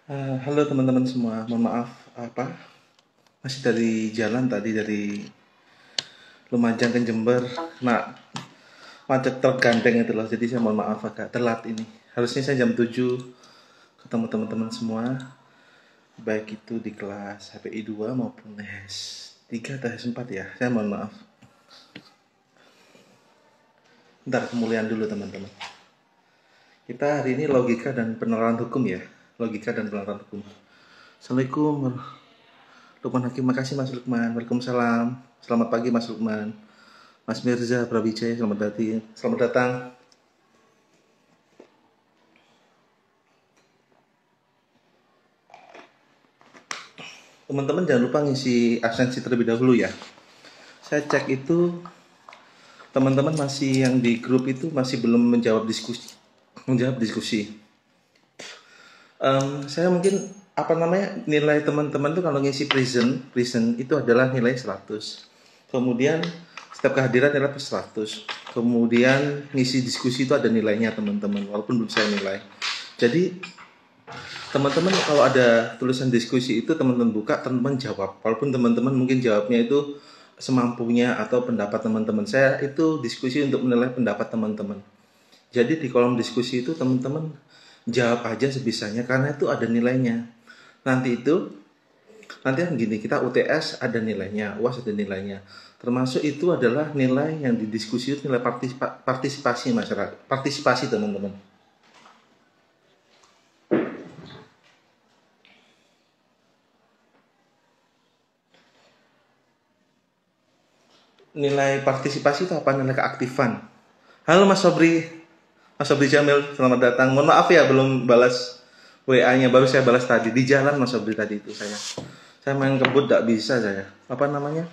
Halo teman-teman semua, mohon maaf masih dari jalan tadi dari Lumajang ke Jember. Nah, macet truk gandeng itu loh, jadi saya mohon maaf agak telat ini. Harusnya saya jam 7 ketemu teman-teman semua, baik itu di kelas HPI 2 maupun S3 atau S4 ya. Saya mohon maaf. Ntar kemuliaan dulu teman-teman. Kita hari ini logika dan penerapan hukum ya. Logika dan penerapan hukum. Assalamualaikum. Lukman Hakim, makasih Mas Lukman. Waalaikumsalam. Selamat pagi Mas Lukman. Mas Mirza Prawijaya, selamat datang. Teman-teman jangan lupa ngisi absensi terlebih dahulu ya. Saya cek itu teman-teman masih yang di grup itu masih belum menjawab diskusi. Saya mungkin nilai teman-teman tuh kalau ngisi prison itu adalah nilai 100. Kemudian setiap kehadiran nilai 100. Kemudian ngisi diskusi itu ada nilainya teman-teman, walaupun belum saya nilai. Jadi teman-teman kalau ada tulisan diskusi itu teman-teman buka, teman-teman jawab. Walaupun teman-teman mungkin jawabnya itu semampunya atau pendapat teman-teman. Saya itu diskusi untuk menilai pendapat teman-teman. Jadi di kolom diskusi itu teman-teman jawab aja sebisanya karena itu ada nilainya. Nanti kan gini, kita UTS ada nilainya, UAS ada nilainya. Termasuk itu adalah nilai yang didiskusi itu nilai partisipasi masyarakat, partisipasi teman-teman. Nilai partisipasi itu apa? Nilai keaktifan. Halo Mas Sobri Jamil, selamat datang. Mohon maaf ya belum balas WA-nya, baru saya balas tadi di jalan Mas Sobri tadi itu saya. Saya main kebut tidak bisa saya. Apa namanya?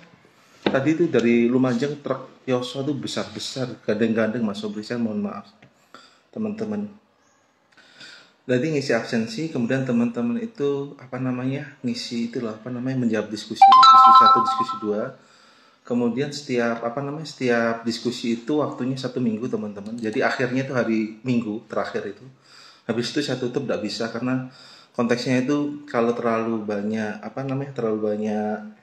Tadi itu dari Lumajang truk Yoso itu besar-besar, gandeng-gandeng Mas Sobri, saya mohon maaf teman-teman. Jadi ngisi absensi, kemudian teman-teman itu ngisi itulah menjawab diskusi 1, diskusi 2. Kemudian setiap diskusi itu waktunya 1 minggu teman-teman. Jadi akhirnya itu hari Minggu terakhir itu. Habis itu saya tutup tidak bisa karena konteksnya itu kalau terlalu banyak terlalu banyak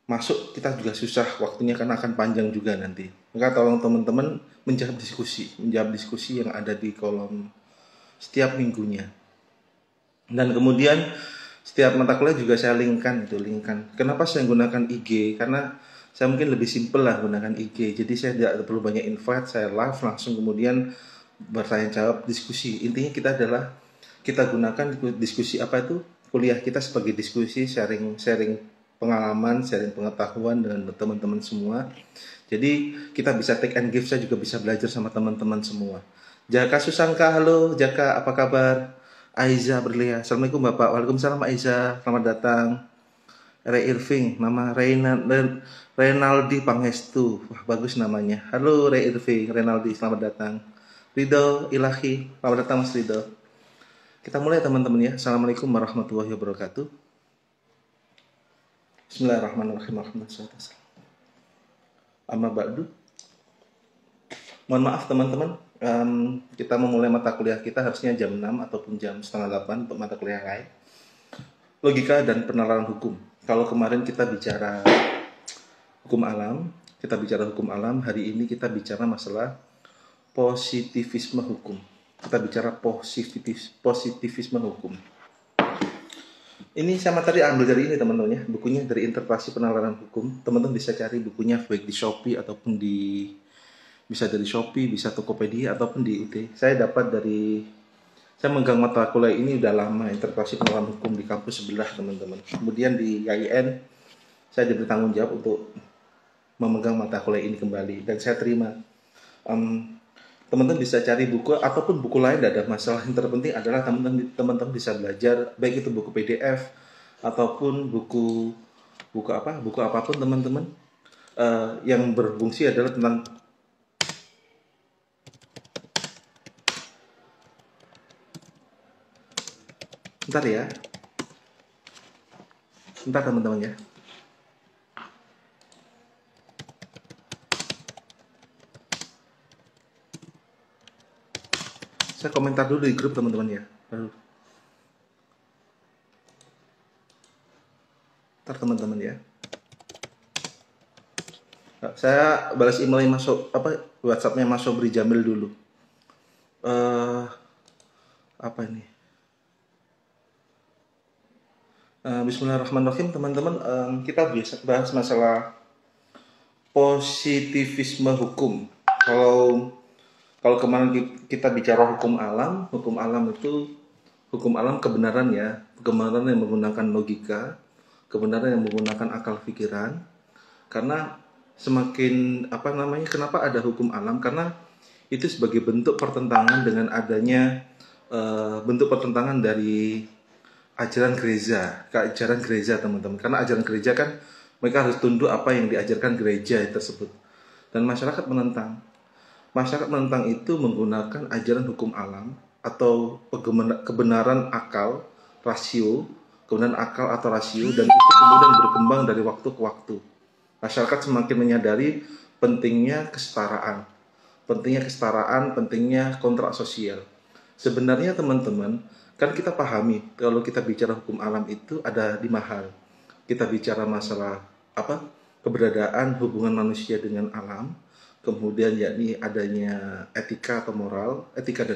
masuk kita juga susah waktunya karena akan panjang juga nanti. Maka tolong teman-teman menjawab diskusi yang ada di kolom setiap minggunya. Dan kemudian setiap mata kuliah juga saya linkkan. Kenapa saya gunakan IG? Karena saya mungkin lebih simpel lah gunakan IG. Jadi saya tidak perlu banyak invite, saya live langsung kemudian bertanya jawab diskusi. Intinya kita gunakan diskusi kuliah kita sebagai diskusi, sharing pengalaman, sharing pengetahuan dengan teman-teman semua. Jadi kita bisa take and give, saya juga bisa belajar sama teman-teman semua. Jaka Susangka, halo Jaka, apa kabar? Aiza Berlia, Assalamualaikum Bapak. Waalaikumsalam Aiza, selamat datang. Ray Irving, nama Reynaldi Pangestu. Wah, bagus namanya. Halo Ray Irving, Reynaldi, selamat datang. Ridho Ilahi, selamat datang Mas Ridho. Kita mulai teman-teman ya. Assalamualaikum warahmatullahi wabarakatuh. Bismillahirrahmanirrahim. Amma ba'du. Mohon maaf teman-teman, kita memulai mata kuliah kita harusnya jam 6 ataupun jam setengah 8 untuk mata kuliah lain. Logika dan penalaran hukum. Kalau kemarin kita bicara hukum alam, hari ini kita bicara masalah positivisme hukum. Kita bicara positivisme hukum. Ini saya materi ambil dari ini teman-teman ya, bukunya dari Interpretasi Penalaran Hukum. Teman-teman bisa cari bukunya baik di Shopee ataupun bisa dari Shopee, bisa Tokopedia ataupun di UT. Saya megang mata kuliah ini udah lama, Interpretasi Penalaran Hukum di kampus sebelah teman-teman. Kemudian di IAIN saya diberi tanggung jawab untuk memegang mata kuliah ini kembali dan saya terima. Teman-teman bisa cari buku ataupun buku lain, tidak ada masalah. Yang terpenting adalah teman-teman bisa belajar, baik itu buku PDF ataupun buku apapun teman-teman, yang berfungsi adalah tentang Bentar teman-teman ya. Saya komentar dulu di grup teman-teman ya. teman-teman ya. Nah, saya balas email WhatsApp-nya Mas Sobri Jamil dulu. Apa ini? Bismillahirrahmanirrahim teman-teman. Kita biasa bahas masalah positivisme hukum. Kalau kemarin kita bicara hukum alam itu hukum alam kebenaran ya, kebenaran yang menggunakan logika, kebenaran yang menggunakan akal pikiran. Karena semakin kenapa ada hukum alam? Karena itu sebagai bentuk pertentangan dengan adanya bentuk pertentangan dari ajaran gereja teman-teman. Karena ajaran gereja kan mereka harus tunduk apa yang diajarkan gereja tersebut. Dan masyarakat menentang. Masyarakat menentang itu menggunakan ajaran hukum alam atau kebenaran akal, rasio, kebenaran akal atau rasio, dan itu kemudian berkembang dari waktu ke waktu. Masyarakat semakin menyadari pentingnya kesetaraan, pentingnya kontrak sosial. Sebenarnya teman-teman, kan kita pahami kalau kita bicara hukum alam itu ada 5 hal. Kita bicara masalah keberadaan hubungan manusia dengan alam, kemudian yakni adanya etika dan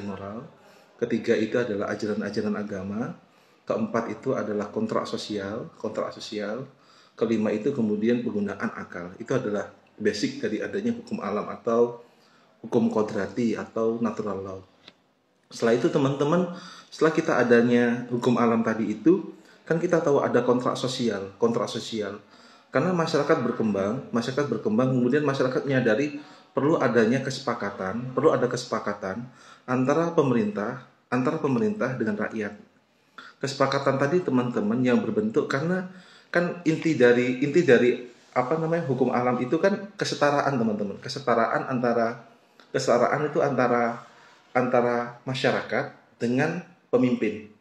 moral. Ketiga itu adalah ajaran-ajaran agama. Keempat itu adalah kontrak sosial. Kelima itu kemudian penggunaan akal. Itu adalah basic dari adanya hukum alam atau hukum kodrati atau natural law. Setelah itu teman-teman, setelah kita adanya hukum alam tadi itu, kan kita tahu ada kontrak sosial. Karena masyarakat berkembang, kemudian masyarakat menyadari perlu ada kesepakatan antara pemerintah dengan rakyat. Kesepakatan tadi teman-teman yang berbentuk karena kan inti dari hukum alam itu kan kesetaraan teman-teman. Kesetaraan itu antara masyarakat dengan pemimpin.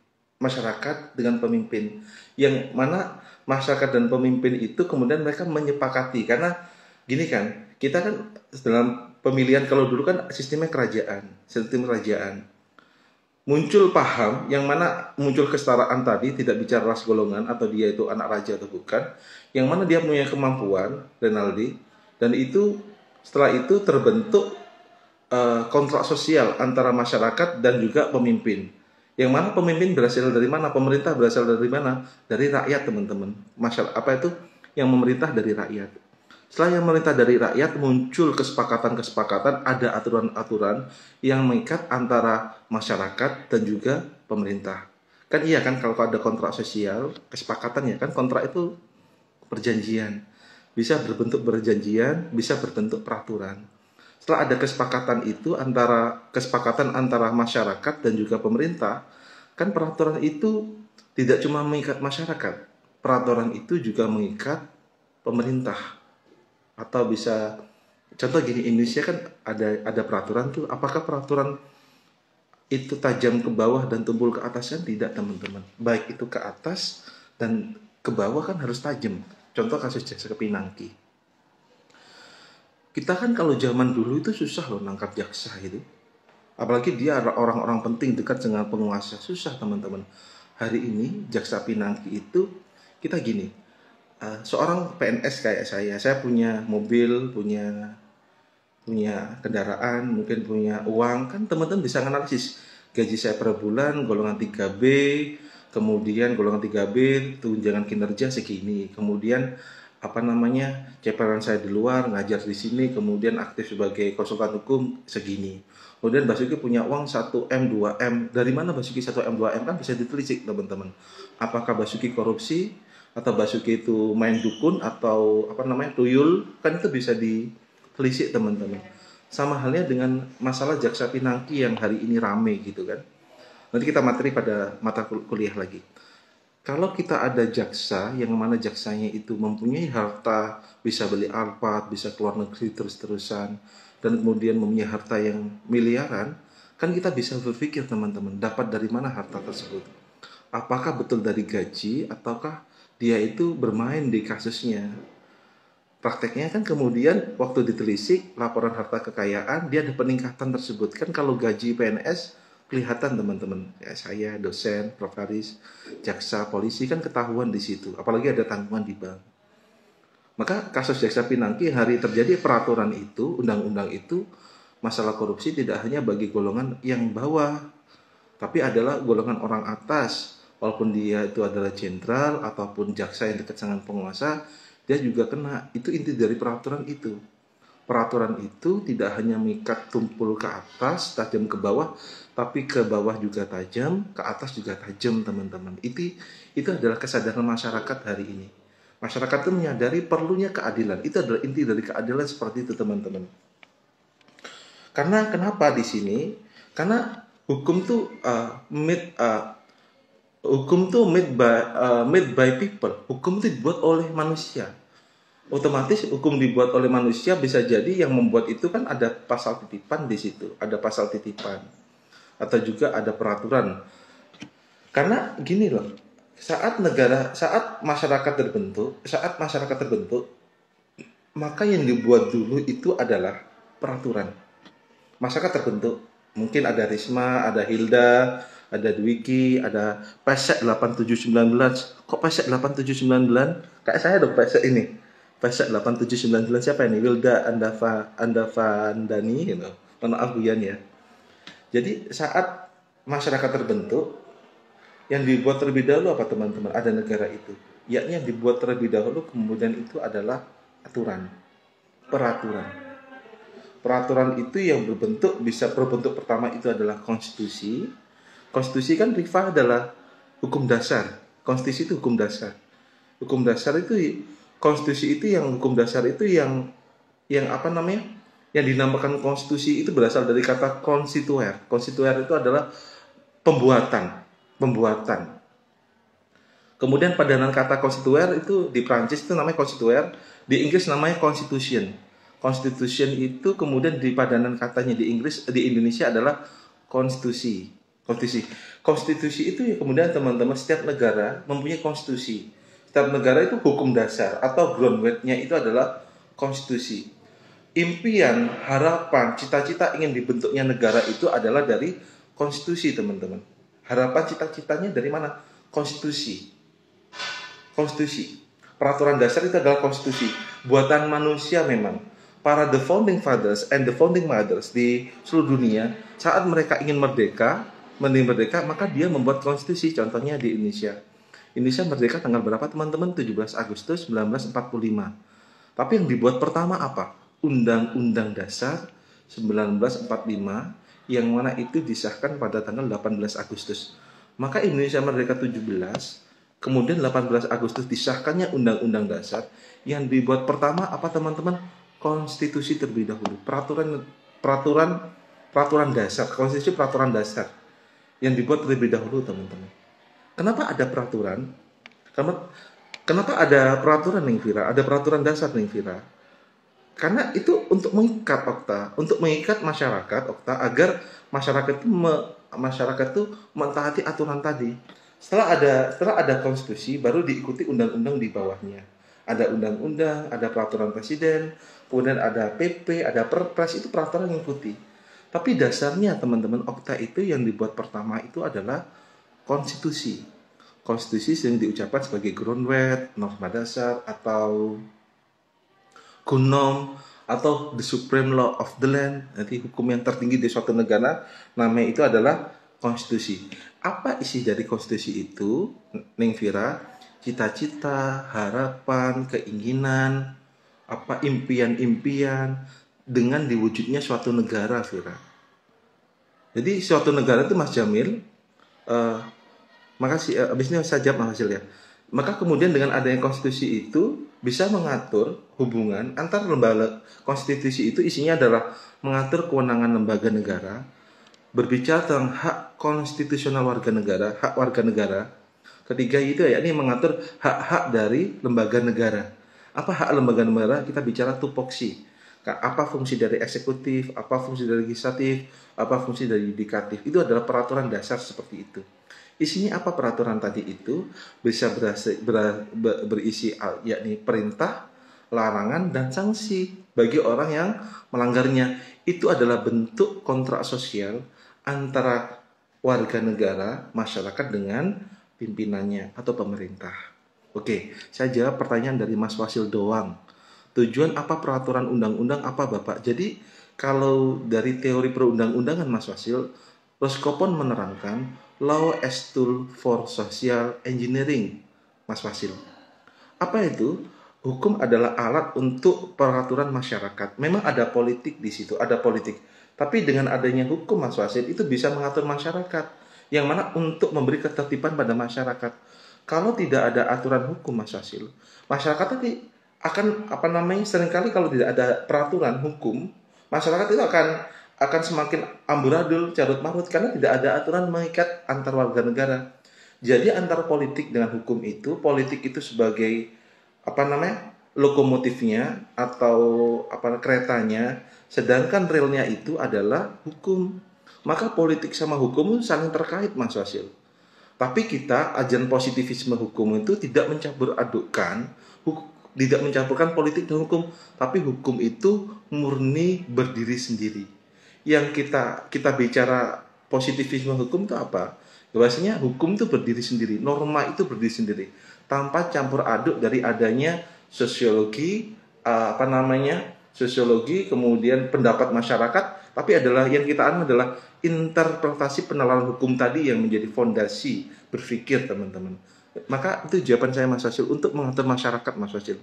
Yang mana masyarakat dan pemimpin itu kemudian mereka menyepakati. Karena gini kan, kita kan dalam pemilihan, kalau dulu kan sistem kerajaan. Muncul paham yang mana muncul kesetaraan tadi, tidak bicara ras golongan atau dia itu anak raja atau bukan, yang mana dia punya kemampuan, Renaldi, dan itu setelah itu terbentuk kontrak sosial antara masyarakat dan juga pemimpin. Yang mana pemimpin berasal dari mana? Pemerintah berasal dari mana? Dari rakyat teman-teman. Yang memerintah dari rakyat. Setelah yang memerintah dari rakyat, muncul kesepakatan, ada aturan-aturan yang mengikat antara masyarakat dan juga pemerintah. Kan iya kan, kalau ada kontrak sosial, kesepakatan ya kan, kontrak itu perjanjian. Bisa berbentuk perjanjian, bisa berbentuk peraturan. Setelah ada kesepakatan antara masyarakat dan juga pemerintah, kan peraturan itu tidak cuma mengikat masyarakat, peraturan itu juga mengikat pemerintah. Atau bisa contoh gini, Indonesia kan ada peraturan tuh, apakah peraturan itu tajam ke bawah dan tumpul ke atas? Kan tidak teman-teman. Baik itu ke atas dan ke bawah kan harus tajam. Contoh kasus jaksa Pinangki. Kita kan kalau zaman dulu itu susah loh nangkap jaksa gitu. Apalagi dia orang-orang penting dekat dengan penguasa, susah teman-teman. Hari ini jaksa Pinangki itu kita gini. Seorang PNS kayak saya punya mobil, punya kendaraan, mungkin punya uang, kan teman-teman bisa analisis gaji saya per bulan, golongan 3B, kemudian golongan 3B, tunjangan kinerja segini, kemudian ceperan saya di luar, ngajar di sini, kemudian aktif sebagai konsultan hukum segini. Kemudian Basuki punya uang 1M, 2M. Dari mana Basuki 1M, 2M? Kan bisa ditelisik teman-teman. Apakah Basuki korupsi? Atau Basuki itu main dukun atau tuyul, kan itu bisa ditelisik teman-teman. Sama halnya dengan masalah jaksa Pinangki yang hari ini rame gitu kan. Nanti kita materi pada mata kuliah lagi. Kalau kita ada jaksa yang mana jaksanya itu mempunyai harta, bisa beli Alphard, bisa keluar negeri terus-terusan, dan kemudian mempunyai harta yang miliaran, kan kita bisa berpikir teman-teman, dapat dari mana harta tersebut? Apakah betul dari gaji ataukah dia itu bermain di kasusnya? Prakteknya kan kemudian waktu ditelisik laporan harta kekayaan, dia ada peningkatan tersebut. Kan kalau gaji PNS kelihatan teman-teman. Ya, saya, dosen, Prof. Haris, jaksa, polisi kan ketahuan di situ. Apalagi ada tanggungan di bank. Maka kasus Jaksa Pinangki hari terjadi peraturan itu, undang-undang itu, masalah korupsi tidak hanya bagi golongan yang bawah, tapi adalah golongan orang atas. Walaupun dia itu adalah jenderal ataupun jaksa yang dekat dengan penguasa, dia juga kena. Itu inti dari peraturan itu. Peraturan itu tidak hanya mengikat tumpul ke atas, tajam ke bawah, tapi ke bawah juga tajam, ke atas juga tajam, teman-teman. Itu adalah kesadaran masyarakat hari ini. Masyarakat itu menyadari perlunya keadilan. Itu adalah inti dari keadilan seperti itu, teman-teman. Karena kenapa di sini? Karena hukum tuh made by people. Hukum itu dibuat oleh manusia. Otomatis hukum dibuat oleh manusia, bisa jadi yang membuat itu kan ada pasal titipan di situ, ada pasal titipan atau juga ada peraturan. Karena gini loh, saat masyarakat terbentuk, maka yang dibuat dulu itu adalah peraturan. Masyarakat terbentuk, mungkin ada Risma, ada Hilda, ada Dwiki, ada Pesek 8719. Kok Pesek 8799? Kayak saya dong Pesek ini. Pesek 8799 siapa ini? Wilda Andavandani, gitu. Maaf Buyan ya. Jadi saat masyarakat terbentuk, yang dibuat terlebih dahulu apa teman-teman? Ada negara itu. Yakni yang dibuat terlebih dahulu kemudian itu adalah aturan, peraturan. Peraturan itu yang berbentuk pertama itu adalah konstitusi. Konstitusi kan rifa adalah hukum dasar. Konstitusi itu hukum dasar. Hukum dasar itu konstitusi itu yang hukum dasar itu yang apa namanya? Yang dinamakan konstitusi itu berasal dari kata konstituer. Konstituer itu adalah pembuatan. Kemudian padanan kata konstituer itu di Prancis itu namanya konstituer, di Inggris namanya constitution. Constitution itu kemudian di padanan katanya di Indonesia adalah konstitusi. Konstitusi itu ya kemudian teman-teman setiap negara mempunyai konstitusi. Setiap negara itu hukum dasar atau groundwork-nya itu adalah konstitusi. Impian, harapan, cita-cita ingin dibentuknya negara itu adalah dari konstitusi, teman-teman. Harapan cita-citanya dari mana? Konstitusi. Peraturan dasar itu adalah konstitusi. Buatan manusia memang. Para the founding fathers and the founding mothers di seluruh dunia, saat mereka ingin merdeka, maka dia membuat konstitusi. Contohnya di Indonesia. Indonesia merdeka tanggal berapa teman-teman? 17 Agustus 1945. Tapi yang dibuat pertama apa? Undang-Undang Dasar 1945 yang mana itu disahkan pada tanggal 18 Agustus. Maka Indonesia merdeka 17, kemudian 18 Agustus disahkannya Undang-Undang Dasar. Yang dibuat pertama apa teman-teman? Konstitusi terlebih dahulu. Peraturan dasar, konstitusi peraturan dasar yang dibuat terlebih dahulu, teman-teman. Kenapa ada peraturan? Kenapa ada peraturan Ning Vira? Ada peraturan dasar Ning Vira. Karena itu untuk mengikat untuk mengikat masyarakat agar masyarakat itu mentaati aturan tadi. Setelah ada konstitusi, baru diikuti undang-undang di bawahnya. Ada undang-undang, ada peraturan presiden, kemudian ada PP, ada perpres, itu peraturan yang ikuti. Tapi dasarnya teman-teman Okta itu yang dibuat pertama itu adalah konstitusi. Konstitusi yang diucapkan sebagai groundwork, norma dasar, atau kunom, atau the supreme law of the land. Nanti hukum yang tertinggi di suatu negara, namanya itu adalah konstitusi. Apa isi dari konstitusi itu, Ning Vira? Cita-cita, harapan, keinginan, impian-impian dengan diwujudnya suatu negara, Vira. Jadi suatu negara itu Mas Jamil, makasih, abis ini saya jawab Mas Hasil ya. Maka kemudian dengan adanya konstitusi itu bisa mengatur hubungan antar lembaga. Konstitusi itu isinya adalah mengatur kewenangan lembaga negara, berbicara tentang hak konstitusional warga negara, hak warga negara. Ketiga itu yakni mengatur hak-hak dari lembaga negara. Apa hak lembaga negara? Kita bicara tupoksi. Apa fungsi dari eksekutif, apa fungsi dari legislatif, apa fungsi dari yudikatif. Itu adalah peraturan dasar seperti itu. Isinya apa peraturan tadi itu? Bisa berisi yakni perintah, larangan, dan sanksi bagi orang yang melanggarnya. Itu adalah bentuk kontrak sosial antara warga negara, masyarakat dengan pimpinannya atau pemerintah. Oke, saya jawab pertanyaan dari Mas Wasil doang. Tujuan apa peraturan undang-undang apa Bapak? Jadi kalau dari teori perundang-undangan Mas Wasil, Roskopon menerangkan law as tool for social engineering, Mas Wasil. Apa itu? Hukum adalah alat untuk peraturan masyarakat. Memang ada politik di situ, ada politik. Tapi dengan adanya hukum Mas Wasil itu bisa mengatur masyarakat. Yang mana untuk memberi ketertiban pada masyarakat. Kalau tidak ada aturan hukum Mas Wasil, masyarakat nanti akan seringkali kalau tidak ada peraturan hukum, masyarakat itu akan semakin amburadul, carut marut karena tidak ada aturan mengikat antar warga negara. Jadi antara politik dengan hukum itu, politik itu sebagai lokomotifnya atau keretanya, sedangkan relnya itu adalah hukum. Maka politik sama hukum saling terkait Mas Wasil. Tapi kita ajaran positivisme hukum itu tidak mencampurkan politik dan hukum, tapi hukum itu murni berdiri sendiri. Yang kita bicara positivisme hukum itu apa? Bahwasanya hukum itu berdiri sendiri, norma itu berdiri sendiri, tanpa campur aduk dari adanya sosiologi, sosiologi, kemudian pendapat masyarakat, tapi yang kita anu adalah interpretasi penalaran hukum tadi yang menjadi fondasi berpikir teman-teman. Maka itu jawaban saya Mas Wasil untuk mengatur masyarakat Mas Wasil.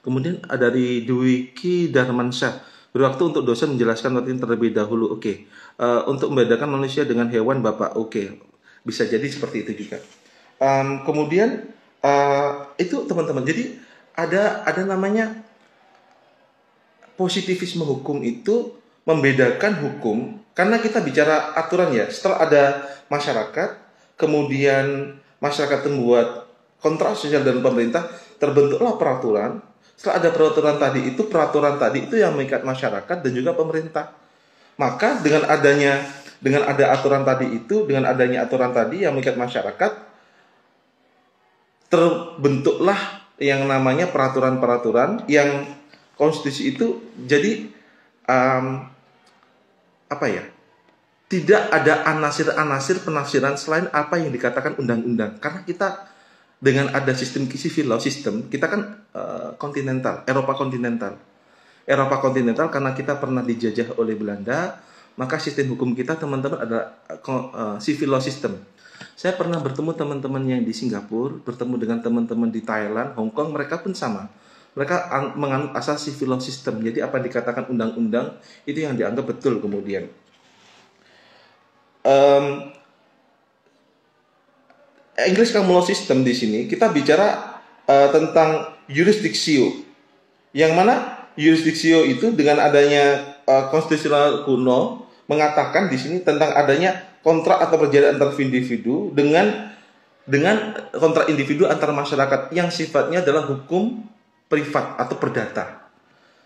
Kemudian ada dari Dwiki Darmansyah, berwaktu untuk dosen menjelaskan materi terlebih dahulu. Oke. Untuk membedakan manusia dengan hewan Bapak. Oke. Bisa jadi seperti itu juga. Kemudian itu teman-teman. Jadi ada namanya positivisme hukum itu membedakan hukum karena kita bicara aturan ya. Setelah ada masyarakat, kemudian masyarakat membuat kontrak sosial dan pemerintah, terbentuklah peraturan. Setelah ada peraturan tadi itu yang mengikat masyarakat dan juga pemerintah. Maka dengan adanya aturan tadi yang mengikat masyarakat, terbentuklah yang namanya peraturan-peraturan yang konstitusi itu jadi tidak ada anasir-anasir penafsiran selain apa yang dikatakan undang-undang. Karena kita dengan ada sistem civil law system, kita kan Eropa kontinental karena kita pernah dijajah oleh Belanda, maka sistem hukum kita teman-teman adalah civil law system. Saya pernah bertemu teman-teman yang di Singapura, bertemu dengan teman-teman di Thailand, Hong Kong, mereka pun sama. Mereka menganut asas civil law system. Jadi apa yang dikatakan undang-undang itu yang dianggap betul kemudian. English Common Law System di sini kita bicara tentang jurisdiksio. Yang mana jurisdiksio itu dengan adanya konstitusional kuno mengatakan di sini tentang adanya kontrak atau perjanjian antar individu dengan kontrak individu antar masyarakat yang sifatnya adalah hukum privat atau perdata.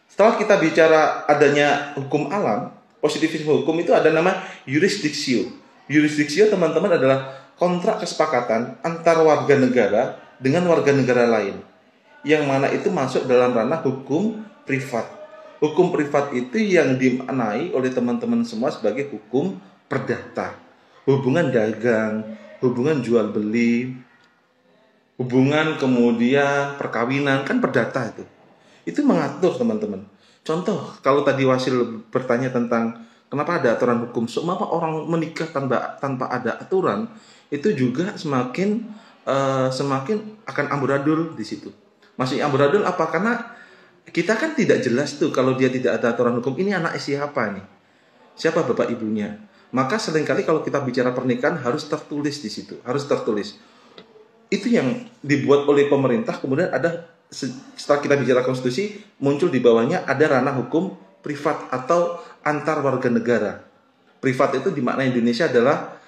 Setelah kita bicara adanya hukum alam, positivisme hukum itu ada nama jurisdiksio. Jurisdiksio teman-teman adalah kontrak kesepakatan antar warga negara dengan warga negara lain, yang mana itu masuk dalam ranah hukum privat. Hukum privat itu yang dimaknai oleh teman-teman semua sebagai hukum perdata. Hubungan dagang, hubungan jual beli, hubungan kemudian perkawinan, kan perdata itu. Itu mengatur teman-teman. Contoh, kalau tadi Wasil bertanya tentang kenapa ada aturan hukum, mengapa orang menikah tanpa ada aturan, itu juga semakin akan amburadul di situ. Masih amburadul apa? Karena kita kan tidak jelas tuh kalau dia tidak ada aturan hukum, ini anak siapa nih? Siapa bapak ibunya? Maka seringkali kalau kita bicara pernikahan harus tertulis di situ, harus tertulis. Itu yang dibuat oleh pemerintah, kemudian ada setelah kita bicara konstitusi, muncul di bawahnya ada ranah hukum privat atau antar warga negara. Privat itu dimaknai Indonesia adalah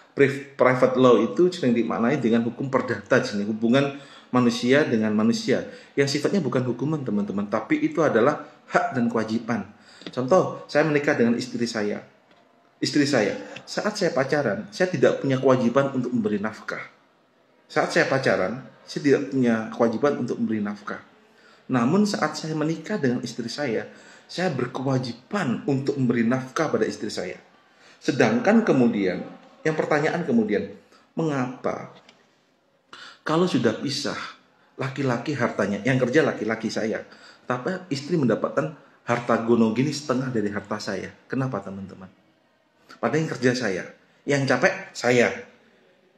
private law, itu sering dimaknai dengan hukum perdata, hubungan manusia dengan manusia yang sifatnya bukan hukuman teman-teman, tapi itu adalah hak dan kewajiban. Contoh, saya menikah dengan istri saya. Saat saya pacaran, saya tidak punya kewajiban untuk memberi nafkah. Saat saya pacaran, saya tidak punya kewajiban untuk memberi nafkah. Namun saat saya menikah dengan istri saya berkewajiban untuk memberi nafkah pada istri saya. Sedangkan kemudian Yang pertanyaan kemudian, mengapa kalau sudah pisah, laki-laki hartanya, yang kerja laki-laki saya, tapi istri mendapatkan harta gono gini setengah dari harta saya. Kenapa teman-teman? Padahal yang kerja saya, yang capek saya,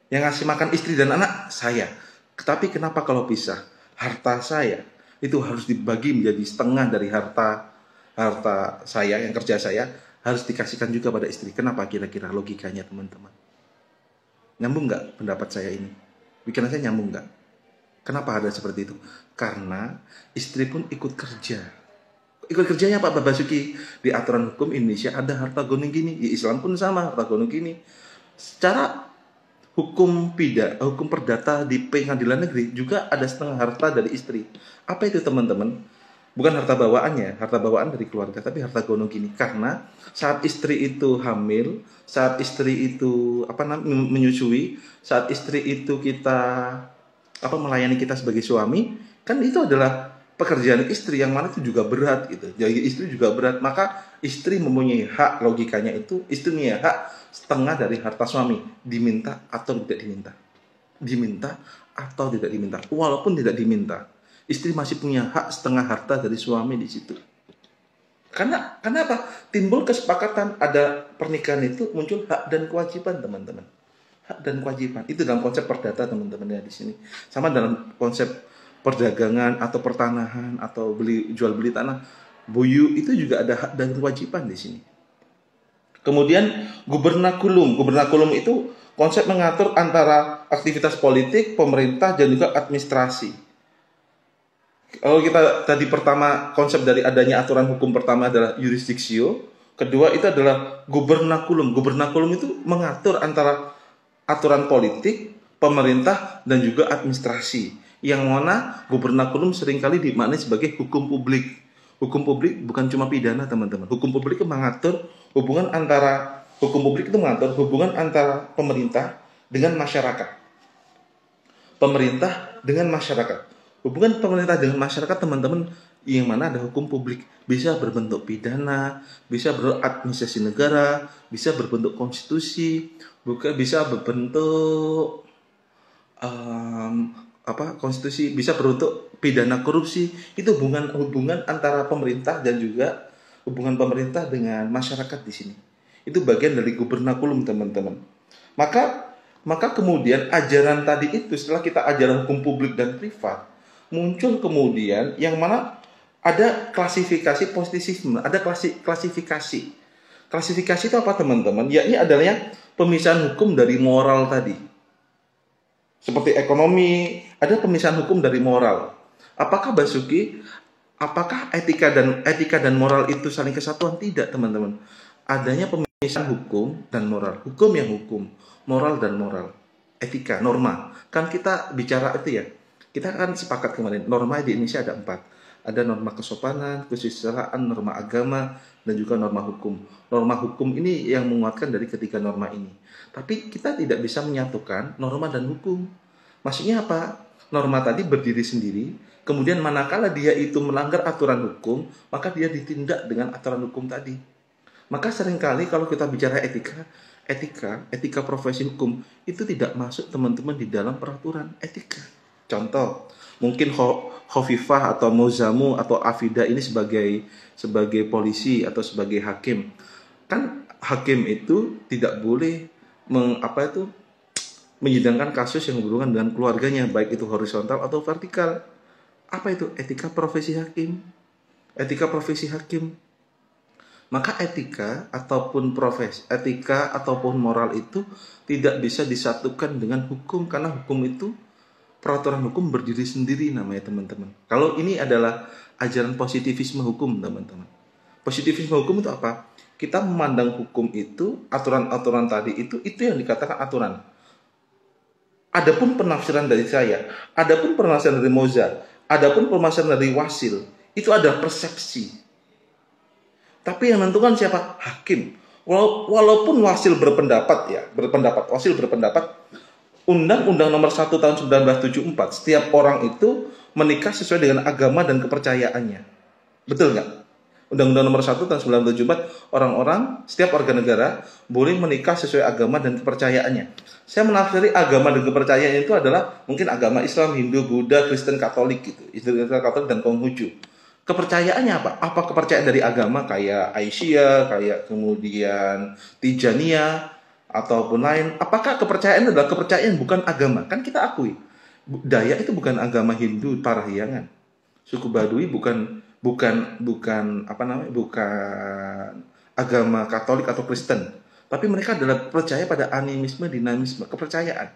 yang ngasih makan istri dan anak saya. Tapi kenapa kalau pisah, harta saya itu harus dibagi menjadi setengah dari harta saya, yang kerja saya, harus dikasihkan juga pada istri. Kenapa kira-kira logikanya teman-teman? Nyambung nggak pendapat saya ini? Pikiran saya nyambung nggak? Kenapa ada seperti itu? Karena istri pun ikut kerja. Ikut kerjanya Pak Basuki. Di aturan hukum Indonesia ada harta gono gini. Di Islam pun sama, harta gono gini. Secara hukum perdata di pengadilan negeri juga ada setengah harta dari istri. Apa itu teman-teman? Bukan harta bawaannya, harta bawaan dari keluarga, tapi harta gono gini. Karena saat istri itu hamil, saat istri itu menyusui, saat istri itu melayani kita sebagai suami, kan itu adalah pekerjaan istri yang mana itu juga berat gitu. Jadi istri juga berat, maka istri mempunyai hak, logikanya itu istri mempunyai hak setengah dari harta suami, diminta atau tidak diminta. Diminta atau tidak diminta. Walaupun tidak diminta, istri masih punya hak setengah harta dari suami di situ. Karena apa? Timbul kesepakatan, ada pernikahan itu muncul hak dan kewajiban teman-teman. Hak dan kewajiban itu dalam konsep perdata teman-teman ya di sini. Sama dalam konsep perdagangan atau pertanahan atau jual beli tanah, buyu itu juga ada hak dan kewajiban di sini. Kemudian gubernakulum itu konsep mengatur antara aktivitas politik, pemerintah dan juga administrasi. Kalau kita tadi pertama konsep dari adanya aturan hukum pertama adalah jurisdiksio, kedua itu adalah gubernakulum. Gubernakulum itu mengatur antara aturan politik, pemerintah, dan juga administrasi. Yang mana gubernakulum seringkali dimaknai sebagai hukum publik. Hukum publik bukan cuma pidana teman-teman. Hukum publik itu mengatur hubungan antara pemerintah dengan masyarakat. Pemerintah dengan masyarakat. Hubungan pemerintah dengan masyarakat teman-teman yang mana ada hukum publik. Bisa berbentuk pidana, bisa berbentuk administrasi negara, bisa berbentuk konstitusi, bisa berbentuk konstitusi, bisa berbentuk pidana korupsi. Itu hubungan antara pemerintah dan juga hubungan pemerintah dengan masyarakat di sini. Itu bagian dari gubernakulum teman-teman. Maka kemudian ajaran tadi itu setelah kita ajaran hukum publik dan privat, muncul kemudian yang mana ada klasifikasi positivisme, ada klasifikasi. Klasifikasi itu apa teman-teman? Yakni adanya pemisahan hukum dari moral tadi. Seperti ekonomi, ada pemisahan hukum dari moral. Apakah Basuki, apakah etika dan moral itu saling kesatuan? Tidak teman-teman. Adanya pemisahan hukum dan moral. Hukum yang hukum, moral dan moral. Etika, norma. Kan kita bicara itu ya. Kita kan sepakat kemarin, norma di Indonesia ada 4. Ada norma kesopanan, kesusilaan, norma agama, dan juga norma hukum. Norma hukum ini yang menguatkan dari ketiga norma ini. Tapi kita tidak bisa menyatukan norma dan hukum. Maksudnya apa? Norma tadi berdiri sendiri, kemudian manakala dia itu melanggar aturan hukum, maka dia ditindak dengan aturan hukum tadi. Maka seringkali kalau kita bicara etika profesi hukum, itu tidak masuk teman-teman di dalam peraturan etika. Contoh, mungkin Khofifah atau Mozamu atau Afida ini sebagai polisi atau sebagai hakim. Kan hakim itu tidak boleh menyidangkan kasus yang berhubungan dengan keluarganya, baik itu horizontal atau vertikal. Apa itu? Etika profesi hakim. Etika profesi hakim. Maka etika ataupun moral itu tidak bisa disatukan dengan hukum, karena hukum itu peraturan hukum berdiri sendiri namanya teman-teman. Kalau ini adalah ajaran positivisme hukum teman-teman. Positivisme hukum itu apa? Kita memandang hukum itu, aturan-aturan tadi itu yang dikatakan aturan. Adapun penafsiran dari saya, adapun penafsiran dari Moza, adapun penafsiran dari Wasil, itu adalah persepsi. Tapi yang menentukan siapa? Hakim. Walaupun Wasil berpendapat, Undang-Undang Nomor 1 Tahun 1974, setiap orang itu menikah sesuai dengan agama dan kepercayaannya. Betul nggak? Undang-Undang Nomor 1 tahun 1974, orang-orang, setiap warga negara boleh menikah sesuai agama dan kepercayaannya. Saya menafsiri agama dan kepercayaan itu adalah mungkin agama Islam, Hindu, Buddha, Kristen, Katolik gitu. Islam, Katolik dan Konghucu. Kepercayaannya apa? Apa kepercayaan dari agama kayak Aisyah, kayak kemudian Tijaniyah ataupun lain? Apakah kepercayaan adalah kepercayaan bukan agama? Kan kita akui Dayak itu bukan agama Hindu Parahyangan. Suku Baduy bukan agama Katolik atau Kristen, tapi mereka adalah percaya pada animisme, dinamisme, kepercayaan.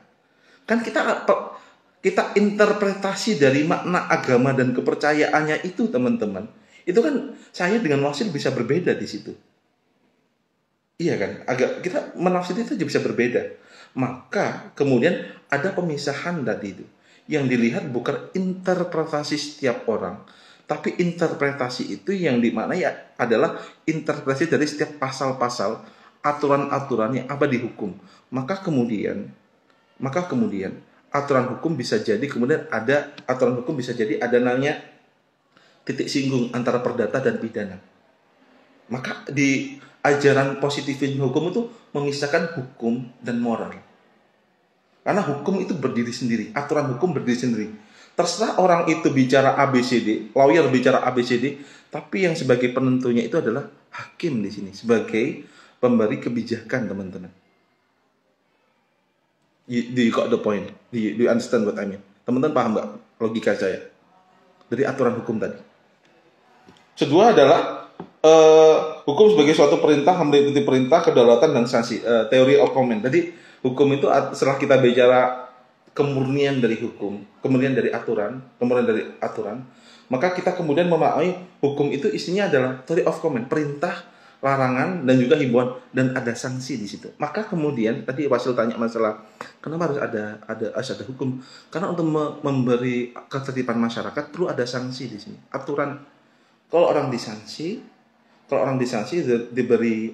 Kan kita interpretasi dari makna agama dan kepercayaannya itu, teman-teman. Itu kan saya dengan Wasil bisa berbeda di situ. Iya kan? Kita menafsir itu aja bisa berbeda. Maka kemudian ada pemisahan tadi itu. Yang dilihat bukan interpretasi setiap orang, tapi interpretasi itu yang dimaknai adalah interpretasi dari setiap pasal-pasal, aturan-aturan yang ada di hukum. Maka kemudian aturan hukum bisa jadi ada namanya titik singgung antara perdata dan pidana. Maka di ajaran positivisme hukum itu memisahkan hukum dan moral. Karena hukum itu berdiri sendiri, aturan hukum berdiri sendiri. Terserah orang itu bicara ABCD, lawyer bicara ABCD, tapi yang sebagai penentunya itu adalah hakim di sini, sebagai pemberi kebijakan, teman-teman. Do you got the point? Do you understand what I mean? Teman-teman paham nggak logika saya dari aturan hukum tadi? Kedua adalah hukum sebagai suatu perintah, meliputi perintah, kedaulatan, dan sanksi. Teori of command. Tadi hukum itu setelah kita bicara kemurnian dari hukum, kemurnian dari aturan, maka kita kemudian memahami hukum itu isinya adalah theory of command, perintah, larangan, dan juga himbauan, dan ada sanksi di situ. Maka kemudian tadi Wasil tanya masalah kenapa harus ada hukum? Karena untuk memberi ketertiban masyarakat perlu ada sanksi di sini. Aturan. Kalau orang disanksi diberi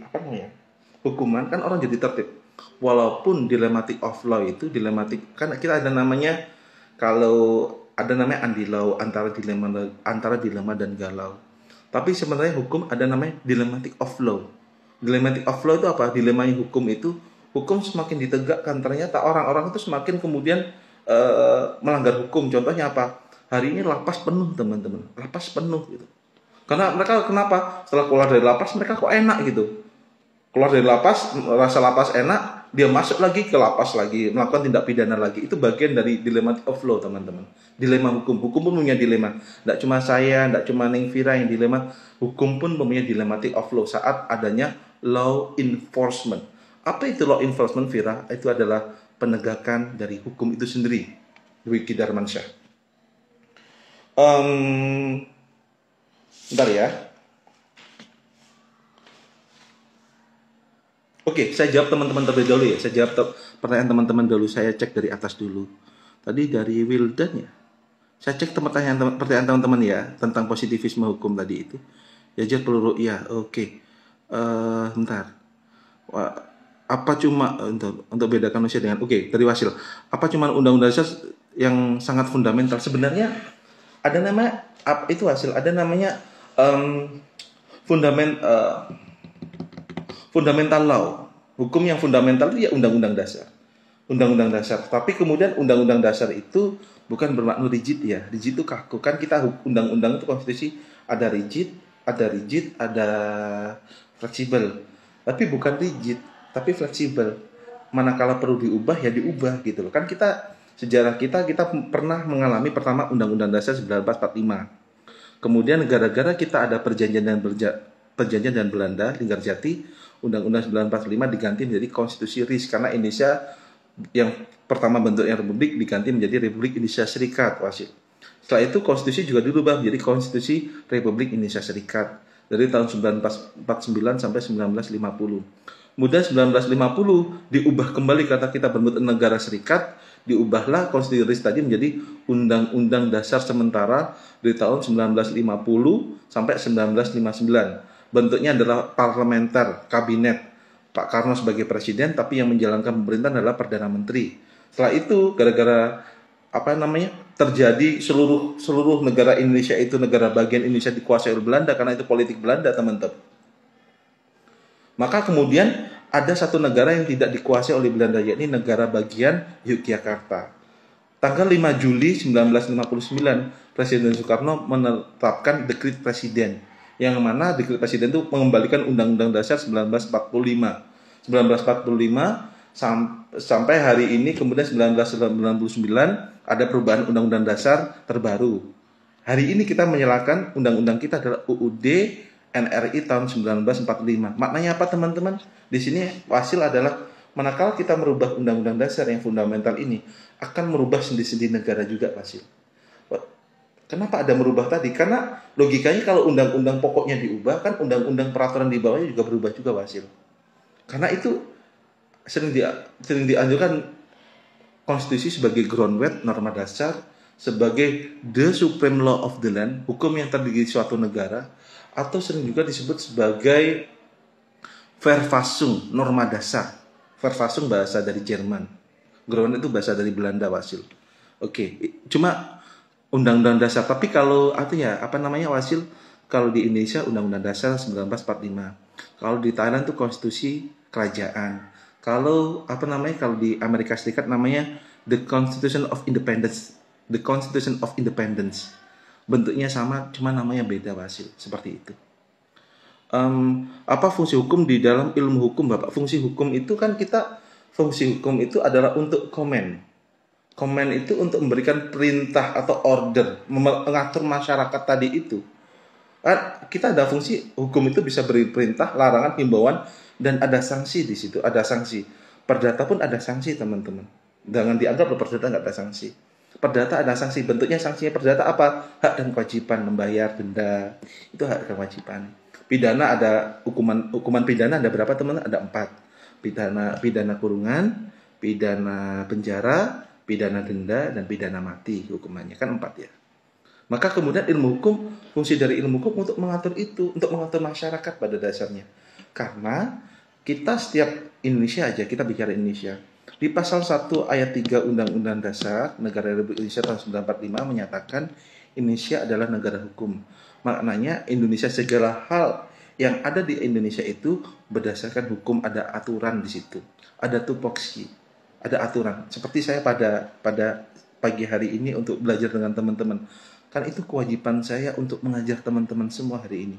hukuman, kan orang jadi tertib. Walaupun dilematic of law itu kan kita ada namanya, kalau ada namanya andilau, antara dilema dan galau. Tapi sebenarnya hukum ada namanya dilematic of law. Dilematic of law itu apa? Dilemanya hukum itu, hukum semakin ditegakkan, ternyata orang-orang itu semakin kemudian melanggar hukum. Contohnya apa? Hari ini lapas penuh, teman-teman. Lapas penuh gitu. Karena mereka kenapa? Setelah keluar dari lapas mereka kok enak gitu. Keluar dari lapas, rasa lapas enak, dia masuk lagi ke lapas lagi, melakukan tindak pidana lagi. Itu bagian dari dilematic of law, teman-teman. Dilema hukum. Hukum pun punya dilema. Tidak cuma saya, tidak cuma Neng Vira yang dilema. Hukum pun punya dilematic of law saat adanya law enforcement. Apa itu law enforcement, Vira? Itu adalah penegakan dari hukum itu sendiri. Dwiki Darmansyah. Bentar ya. Oke, saya jawab teman-teman terlebih dahulu ya. Saya jawab pertanyaan teman-teman dulu. Saya cek dari atas dulu. Tadi dari Wildan ya. Saya cek pertanyaan teman-teman ya tentang positivisme hukum tadi itu. Yajar perlu ya. Oke. Bentar. Apa cuma untuk bedakan manusia dengan dari Wasil. Apa cuma undang-undang dasar yang sangat fundamental? Sebenarnya ada nama itu Wasil. Ada namanya fundamental law. Hukum yang fundamental itu ya undang-undang dasar. Undang-undang dasar. Tapi kemudian undang-undang dasar itu bukan bermakna rigid ya. Rigid itu kaku. Kan kita undang-undang itu konstitusi ada rigid, ada fleksibel. Tapi bukan rigid, tapi fleksibel. Manakala perlu diubah ya diubah gitu loh. Kan sejarah kita pernah mengalami pertama Undang-Undang Dasar 1945. Kemudian gara-gara kita ada perjanjian dan Belanda, Linggarjati, Undang-Undang 1945 diganti menjadi Konstitusi RIS karena Indonesia yang pertama bentuknya Republik diganti menjadi Republik Indonesia Serikat. Wasit. Setelah itu konstitusi juga dirubah menjadi Konstitusi Republik Indonesia Serikat dari tahun 1949 sampai 1950. Kemudian 1950 diubah kembali kata kita berbentuk negara serikat, diubahlah Konstitusi RIS tadi menjadi Undang-Undang Dasar sementara dari tahun 1950 sampai 1959. Bentuknya adalah parlementer, kabinet, Pak Karno sebagai presiden, tapi yang menjalankan pemerintahan adalah Perdana Menteri. Setelah itu, gara-gara terjadi seluruh negara Indonesia itu negara bagian Indonesia dikuasai oleh Belanda karena itu politik Belanda, teman-teman. Maka kemudian ada satu negara yang tidak dikuasai oleh Belanda, yakni negara bagian Yogyakarta. Tanggal 5 Juli 1959, Presiden Soekarno menetapkan dekret presiden, yang mana dekret presiden itu mengembalikan Undang-Undang Dasar 1945. 1945 sampai hari ini, kemudian 1999 ada perubahan Undang-Undang Dasar terbaru. Hari ini kita menyalakan undang-undang kita adalah UUD NRI tahun 1945. Maknanya apa, teman-teman? Di sini hasil adalah manakala kita merubah undang-undang dasar yang fundamental ini akan merubah sendi-sendi negara juga, hasil. Kenapa ada merubah tadi? Karena logikanya kalau undang-undang pokoknya diubah, kan undang-undang peraturan di bawahnya juga berubah juga, hasil. Karena itu sering dianjurkan konstitusi sebagai groundwork, norma dasar, sebagai the supreme law of the land, hukum yang terdiri suatu negara, atau sering juga disebut sebagai Verfassung, norma dasar. Verfassung bahasa dari Jerman, groundwork itu bahasa dari Belanda, Wasil. Oke, cuma undang-undang dasar. Tapi kalau Wasil, kalau di Indonesia Undang-Undang Dasar 1945. Kalau di Thailand itu konstitusi kerajaan. Kalau kalau di Amerika Serikat namanya the Constitution of Independence. The Constitution of Independence. Bentuknya sama, cuma namanya beda, Wasil. Seperti itu. Apa fungsi hukum di dalam ilmu hukum, Bapak? Fungsi hukum itu adalah untuk komen. Komen itu untuk memberikan perintah atau order, mengatur masyarakat tadi itu. Kita ada fungsi hukum itu bisa beri perintah, larangan, himbauan, dan ada sanksi di situ. Ada sanksi. Perdata pun ada sanksi, teman-teman. Jangan dianggap perdata nggak ada sanksi. Perdata ada sanksi. Bentuknya sanksinya perdata apa? Hak dan kewajiban, membayar denda. Itu hak dan kewajiban. Pidana ada hukuman pidana ada berapa, teman-teman? Ada 4. Pidana kurungan, pidana penjara, pidana denda, dan pidana mati hukumannya. Kan 4 ya. Maka kemudian ilmu hukum, fungsi dari ilmu hukum untuk mengatur itu, untuk mengatur masyarakat pada dasarnya. Karena kita setiap Indonesia aja, kita bicara Indonesia. Di pasal 1 ayat 3 Undang-Undang Dasar Negara Republik Indonesia tahun 1945 menyatakan Indonesia adalah negara hukum. Maknanya Indonesia segala hal yang ada di Indonesia itu berdasarkan hukum, ada aturan di situ. Ada tupoksi, ada aturan. Seperti saya pada pagi hari ini untuk belajar dengan teman-teman. Kan itu kewajiban saya untuk mengajar teman-teman semua hari ini.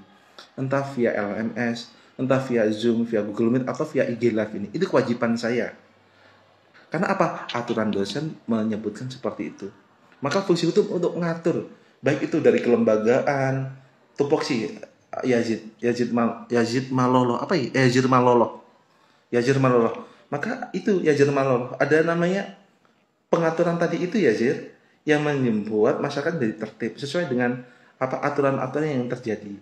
Entah via LMS, entah via Zoom, via Google Meet, atau via IG Live ini. Itu kewajiban saya. Karena apa? Aturan dosen menyebutkan seperti itu. Maka fungsi itu untuk mengatur. Baik itu dari kelembagaan, tupoksi, Yazid Malolo. Apa ya? Yazid Malolo. Maka itu Yazid Malolo. Ada namanya pengaturan tadi itu, Yazid, yang membuat masyarakat jadi tertib sesuai dengan aturan-aturan yang terjadi.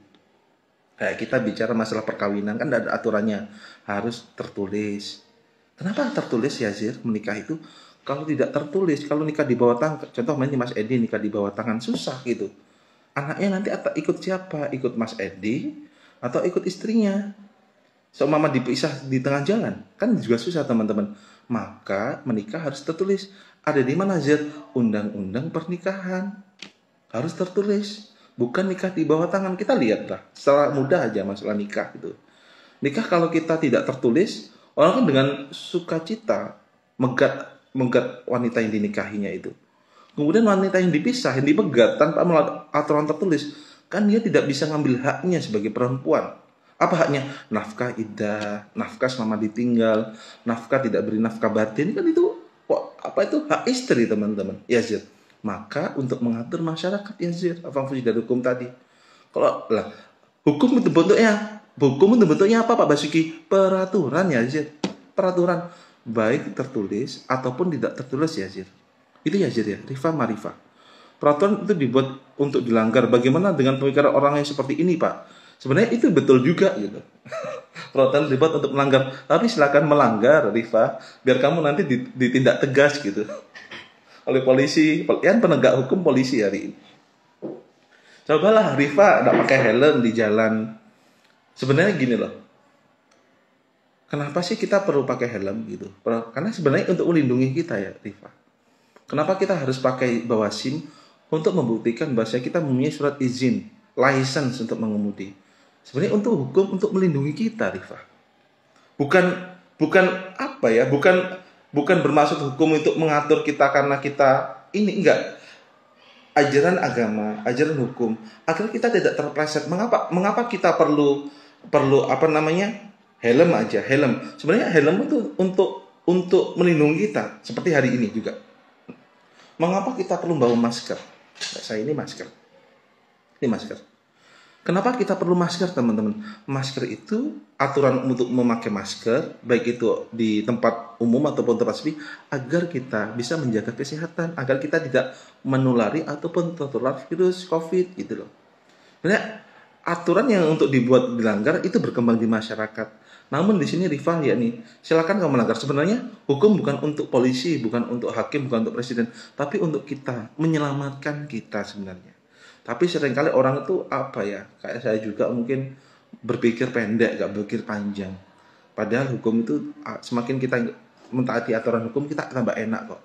Kayak kita bicara masalah perkawinan kan ada aturannya, harus tertulis. Kenapa tertulis, Yazid, menikah itu? Kalau tidak tertulis, kalau nikah di bawah tangan, contoh ini Mas Edi nikah di bawah tangan, susah gitu. Anaknya nanti ikut siapa? Ikut Mas Edi atau ikut istrinya? Mama dipisah di tengah jalan, kan juga susah, teman-teman. Maka menikah harus tertulis. Ada di mana, Zed? Undang-undang pernikahan. Harus tertulis. Bukan nikah di bawah tangan. Kita lihatlah, secara mudah aja masalah nikah gitu. Nikah kalau kita tidak tertulis, orang kan dengan sukacita megat wanita yang dinikahinya itu. Kemudian wanita yang dipisah, yang dipegat tanpa melalui aturan tertulis, kan dia tidak bisa ngambil haknya sebagai perempuan. Apa haknya? Nafkah iddah, nafkah selama ditinggal, nafkah tidak beri nafkah batin, kan itu hak istri, teman-teman. Ya, Zid. Maka untuk mengatur masyarakat, ya, Zid, apa fungsi dari hukum tadi? Hukum itu bentuknya apa, Pak Basuki? Peraturan, ya, Zid. Peraturan baik tertulis ataupun tidak tertulis, ya, Zid. Itu, ya, Zid, ya. Rifa Marifa. Peraturan itu dibuat untuk dilanggar. Bagaimana dengan pemikiran orang yang seperti ini, Pak? Sebenarnya itu betul juga gitu. Peraturan dibuat untuk melanggar, tapi silakan melanggar, Rifa, biar kamu nanti ditindak tegas gitu oleh polisi, yang penegak hukum polisi hari ini. Cobalah Rifa tidak pakai helm di jalan. Sebenarnya gini loh, kenapa sih kita perlu pakai helm gitu? Karena sebenarnya untuk melindungi kita, ya, Rifa. Kenapa kita harus pakai bawa SIM? Untuk membuktikan bahwa kita mempunyai surat izin, license untuk mengemudi. Sebenarnya untuk hukum, untuk melindungi kita, Rifa. Bukan bukan apa ya? Bukan bermaksud hukum untuk mengatur kita karena kita ini, enggak. Ajaran agama, ajaran hukum agar kita tidak terpleset. Mengapa kita perlu apa namanya? Helm aja, helm. Sebenarnya helm itu untuk melindungi kita, seperti hari ini juga. Mengapa kita perlu bawa masker? Saya ini masker. Ini masker. Kenapa kita perlu masker, teman-teman? Masker itu, aturan untuk memakai masker, baik itu di tempat umum ataupun tempat sepi, agar kita bisa menjaga kesehatan, agar kita tidak menulari ataupun tertular virus COVID gitu loh. Sebenarnya aturan yang untuk dibuat dilanggar itu berkembang di masyarakat. Namun di sini rival ya nih, silakan kamu melanggar. Sebenarnya hukum bukan untuk polisi, bukan untuk hakim, bukan untuk presiden, tapi untuk kita, menyelamatkan kita sebenarnya. Tapi seringkali orang itu apa ya, kayak saya juga mungkin berpikir pendek, gak berpikir panjang. Padahal hukum itu semakin kita mentaati aturan hukum, kita tambah enak kok.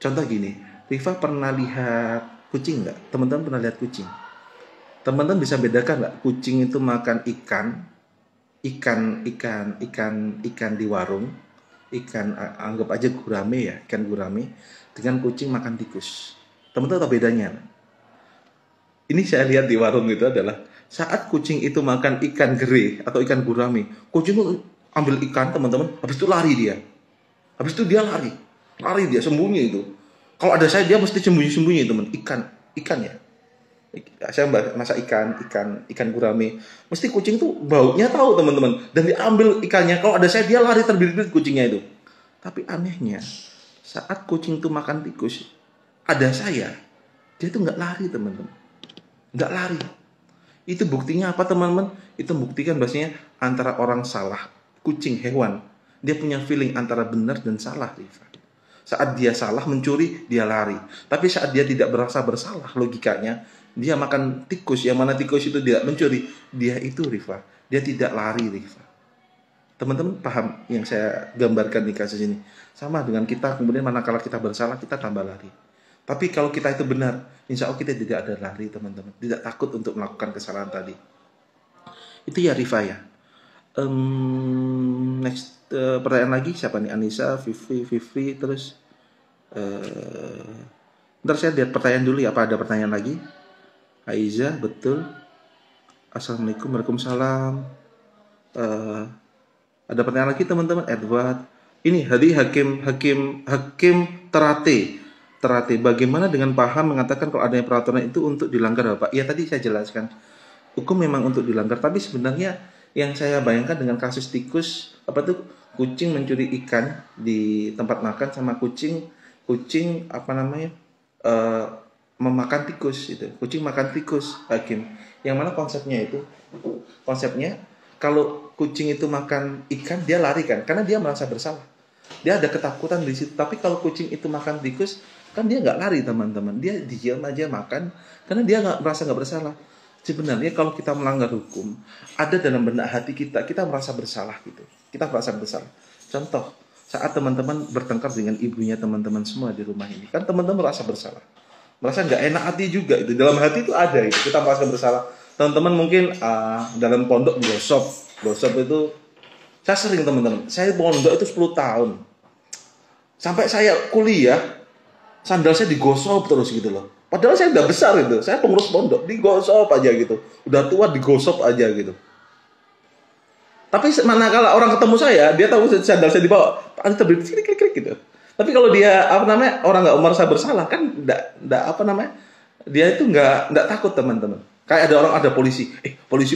Contoh gini, Riva pernah lihat kucing nggak? Teman-teman pernah lihat kucing? Teman-teman bisa bedakan nggak kucing itu makan ikan di warung, anggap aja gurame ya, ikan gurame, dengan kucing makan tikus. Teman-teman tahu bedanya? Ini saya lihat di warung itu adalah saat kucing itu makan ikan gere atau ikan gurame, kucing itu ambil ikan, teman-teman, habis itu lari dia. Habis itu dia lari dia, sembunyi itu. Kalau ada saya, dia mesti sembunyi, teman. Ikan ya. Saya masak ikan gurame. Mesti kucing tuh baunya tahu, teman-teman. Dan diambil ikannya. Kalau ada saya, dia lari terbirit-birit kucingnya itu. Tapi anehnya, saat kucing tuh makan tikus, ada saya, dia tuh nggak lari, teman-teman. Nggak lari. Itu buktinya apa, teman-teman? Itu buktikan bahasanya antara orang salah, kucing, hewan, dia punya feeling antara benar dan salah, Rifa. Saat dia salah mencuri, dia lari. Tapi saat dia tidak merasa bersalah, logikanya, dia makan tikus, yang mana tikus itu tidak mencuri, dia itu, Rifa, dia tidak lari, Rifa. Teman-teman paham yang saya gambarkan di kasus ini? Sama dengan kita, kemudian manakala kita bersalah, kita tambah lari. Tapi kalau kita itu benar, insya Allah kita tidak ada lari, teman-teman. Tidak takut untuk melakukan kesalahan tadi. Itu ya, Rifa ya. Next pertanyaan lagi, siapa nih? Anissa, Vivi, terus ntar saya lihat pertanyaan dulu ya. Apa ada pertanyaan lagi? Aiza, betul. Assalamualaikum, waalaikumsalam. Ada pertanyaan lagi, teman-teman? Edward, ini hakim terate. Bagaimana dengan paham mengatakan kalau adanya peraturan itu untuk dilanggar, Bapak? Ya tadi saya jelaskan, hukum memang untuk dilanggar, tapi sebenarnya yang saya bayangkan dengan kasus tikus, kucing mencuri ikan di tempat makan sama kucing memakan tikus itu. Kucing makan tikus, hakim. Yang mana konsepnya kalau kucing itu makan ikan, dia lari kan, karena dia merasa bersalah. Dia ada ketakutan di situ. Tapi kalau kucing itu makan tikus, kan dia nggak lari, teman-teman. Dia diam aja makan, karena dia merasa nggak bersalah. Sebenarnya kalau kita melanggar hukum, ada dalam benak hati kita merasa bersalah gitu. Kita merasa bersalah. Contoh, saat teman-teman bertengkar dengan ibunya teman-teman semua di rumah ini, kan teman-teman merasa bersalah. Merasa nggak enak hati juga itu. Dalam hati itu ada itu. Kita merasa bersalah. Teman-teman mungkin dalam pondok gosop itu, saya sering, teman-teman. Saya pondok itu 10 tahun. Sampai saya kuliah, sandal saya digosok terus gitu loh. Padahal saya udah besar gitu, saya pengurus pondok, digosok aja gitu. Udah tua digosok aja gitu. Tapi manakala orang ketemu saya, dia tahu sandal saya dibawa, ada terbit klik gitu. Tapi kalau dia orang nggak merasa bersalah kan, dia itu nggak takut, teman-teman. Kayak ada polisi, polisi.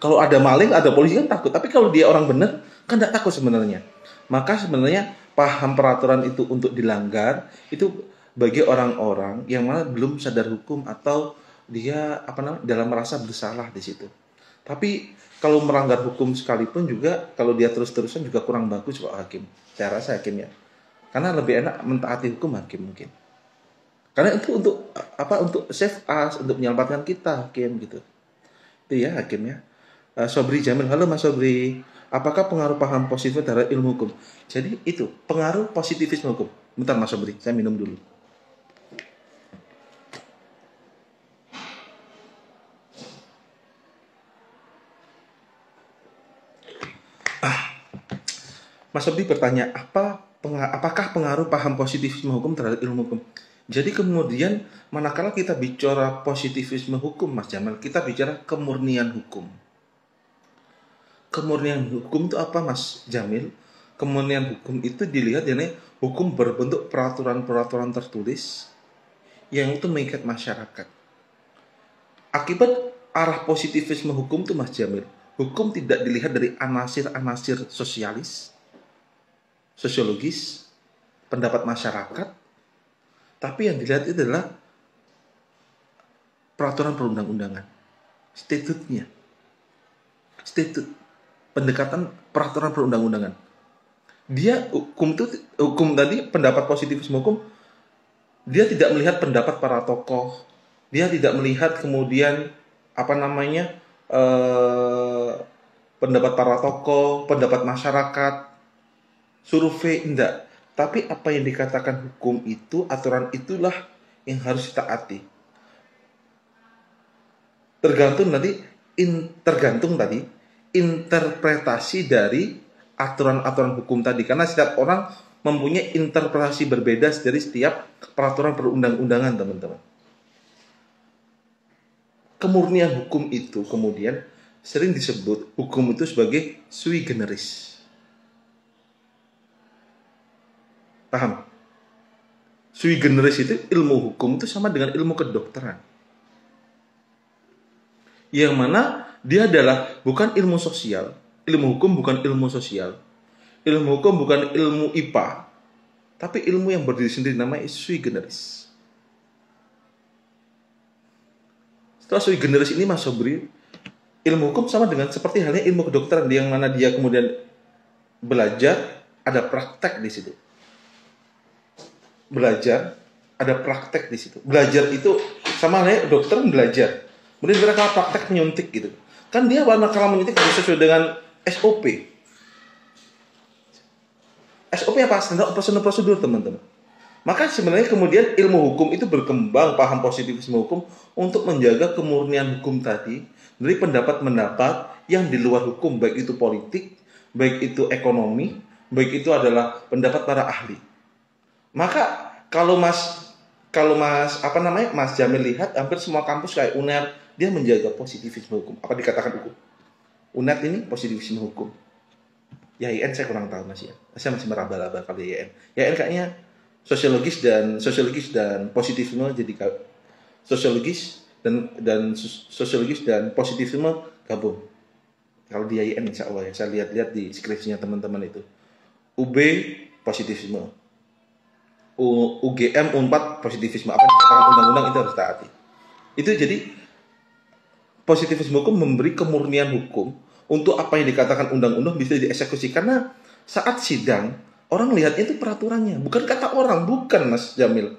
Kalau ada maling, ada polisi kan takut. Tapi kalau dia orang benar, kan nggak takut sebenarnya. Maka sebenarnya paham peraturan itu untuk dilanggar itu bagi orang-orang yang mana belum sadar hukum atau dia dalam merasa bersalah di situ. Tapi kalau melanggar hukum sekalipun juga, kalau dia terus-terusan juga kurang bagus kok hakim. Saya rasa hakim ya. Karena lebih enak mentaati hukum hakim mungkin. Karena itu untuk save us, untuk menyelamatkan kita hakim gitu. Itu ya hakim ya. Sobri Jamil, halo Mas Sobri. Apakah pengaruh paham positif terhadap ilmu hukum? Jadi itu pengaruh positivisme hukum. Bentar Mas Sobri, saya minum dulu. Mas Sobri bertanya, apakah pengaruh paham positivisme hukum terhadap ilmu hukum? Jadi kemudian manakala kita bicara positivisme hukum, Mas Jamal, kita bicara kemurnian hukum. Kemurnian hukum itu apa, Mas Jamil? Kemurnian hukum itu dilihat ya, hukum berbentuk peraturan-peraturan tertulis yang itu mengikat masyarakat. Akibat arah positivisme hukum itu, Mas Jamil, hukum tidak dilihat dari anasir-anasir sosiologis, pendapat masyarakat, tapi yang dilihat itu adalah peraturan perundang-undangan, statut, pendekatan peraturan perundang-undangan. Dia hukum tadi pendapat positivisme hukum, dia tidak melihat pendapat para tokoh, dia tidak melihat kemudian pendapat para tokoh, pendapat masyarakat, survei, enggak. Tapi apa yang dikatakan hukum itu, aturan itulah yang harus ditaati. Tergantung tadi interpretasi dari aturan-aturan hukum tadi. Karena setiap orang mempunyai interpretasi berbeda dari setiap peraturan perundang-undangan, teman-teman. Kemurnian hukum itu kemudian sering disebut hukum itu sebagai sui generis. Paham? Sui generis itu ilmu hukum itu sama dengan ilmu kedokteran. Yang mana dia adalah bukan ilmu sosial. Ilmu hukum bukan ilmu sosial. Ilmu hukum bukan ilmu IPA. Tapi ilmu yang berdiri sendiri, namanya sui generis. Setelah sui generis ini, Mas Sobri, ilmu hukum sama dengan seperti halnya ilmu kedokteran, yang mana dia kemudian belajar, ada praktek di situ. Belajar, ada praktek di situ. Belajar itu sama halnya dokter belajar. Kemudian mereka praktek menyuntik gitu. Kan dia kalau menyuntik harus sesuai dengan SOP. SOP apa? Standar operasional prosedur, teman-teman. Maka sebenarnya kemudian ilmu hukum itu berkembang, paham positivisme hukum untuk menjaga kemurnian hukum tadi dari pendapat-pendapat yang di luar hukum, baik itu politik, baik itu ekonomi, baik itu adalah pendapat para ahli. Maka kalau Mas Jamil lihat hampir semua kampus kayak UNER, dia menjaga positivisme hukum. Apa dikatakan hukum? UNER ini positivisme hukum. YIN saya kurang tahu, Mas ya. Saya masih meraba-raba kalau YIN. YIN kayaknya sosiologis dan positivisme, jadi sosiologis dan positivisme gabung. Kalau di YIN insya Allah ya, saya lihat di skripsinya teman-teman itu. UB positivisme, UGM Unpad positivisme, apa dikatakan undang-undang itu harus taati. Itu jadi positivisme hukum memberi kemurnian hukum untuk apa yang dikatakan undang-undang bisa dieksekusi. Karena saat sidang orang lihatnya itu peraturannya, bukan kata orang, bukan Mas Jamil,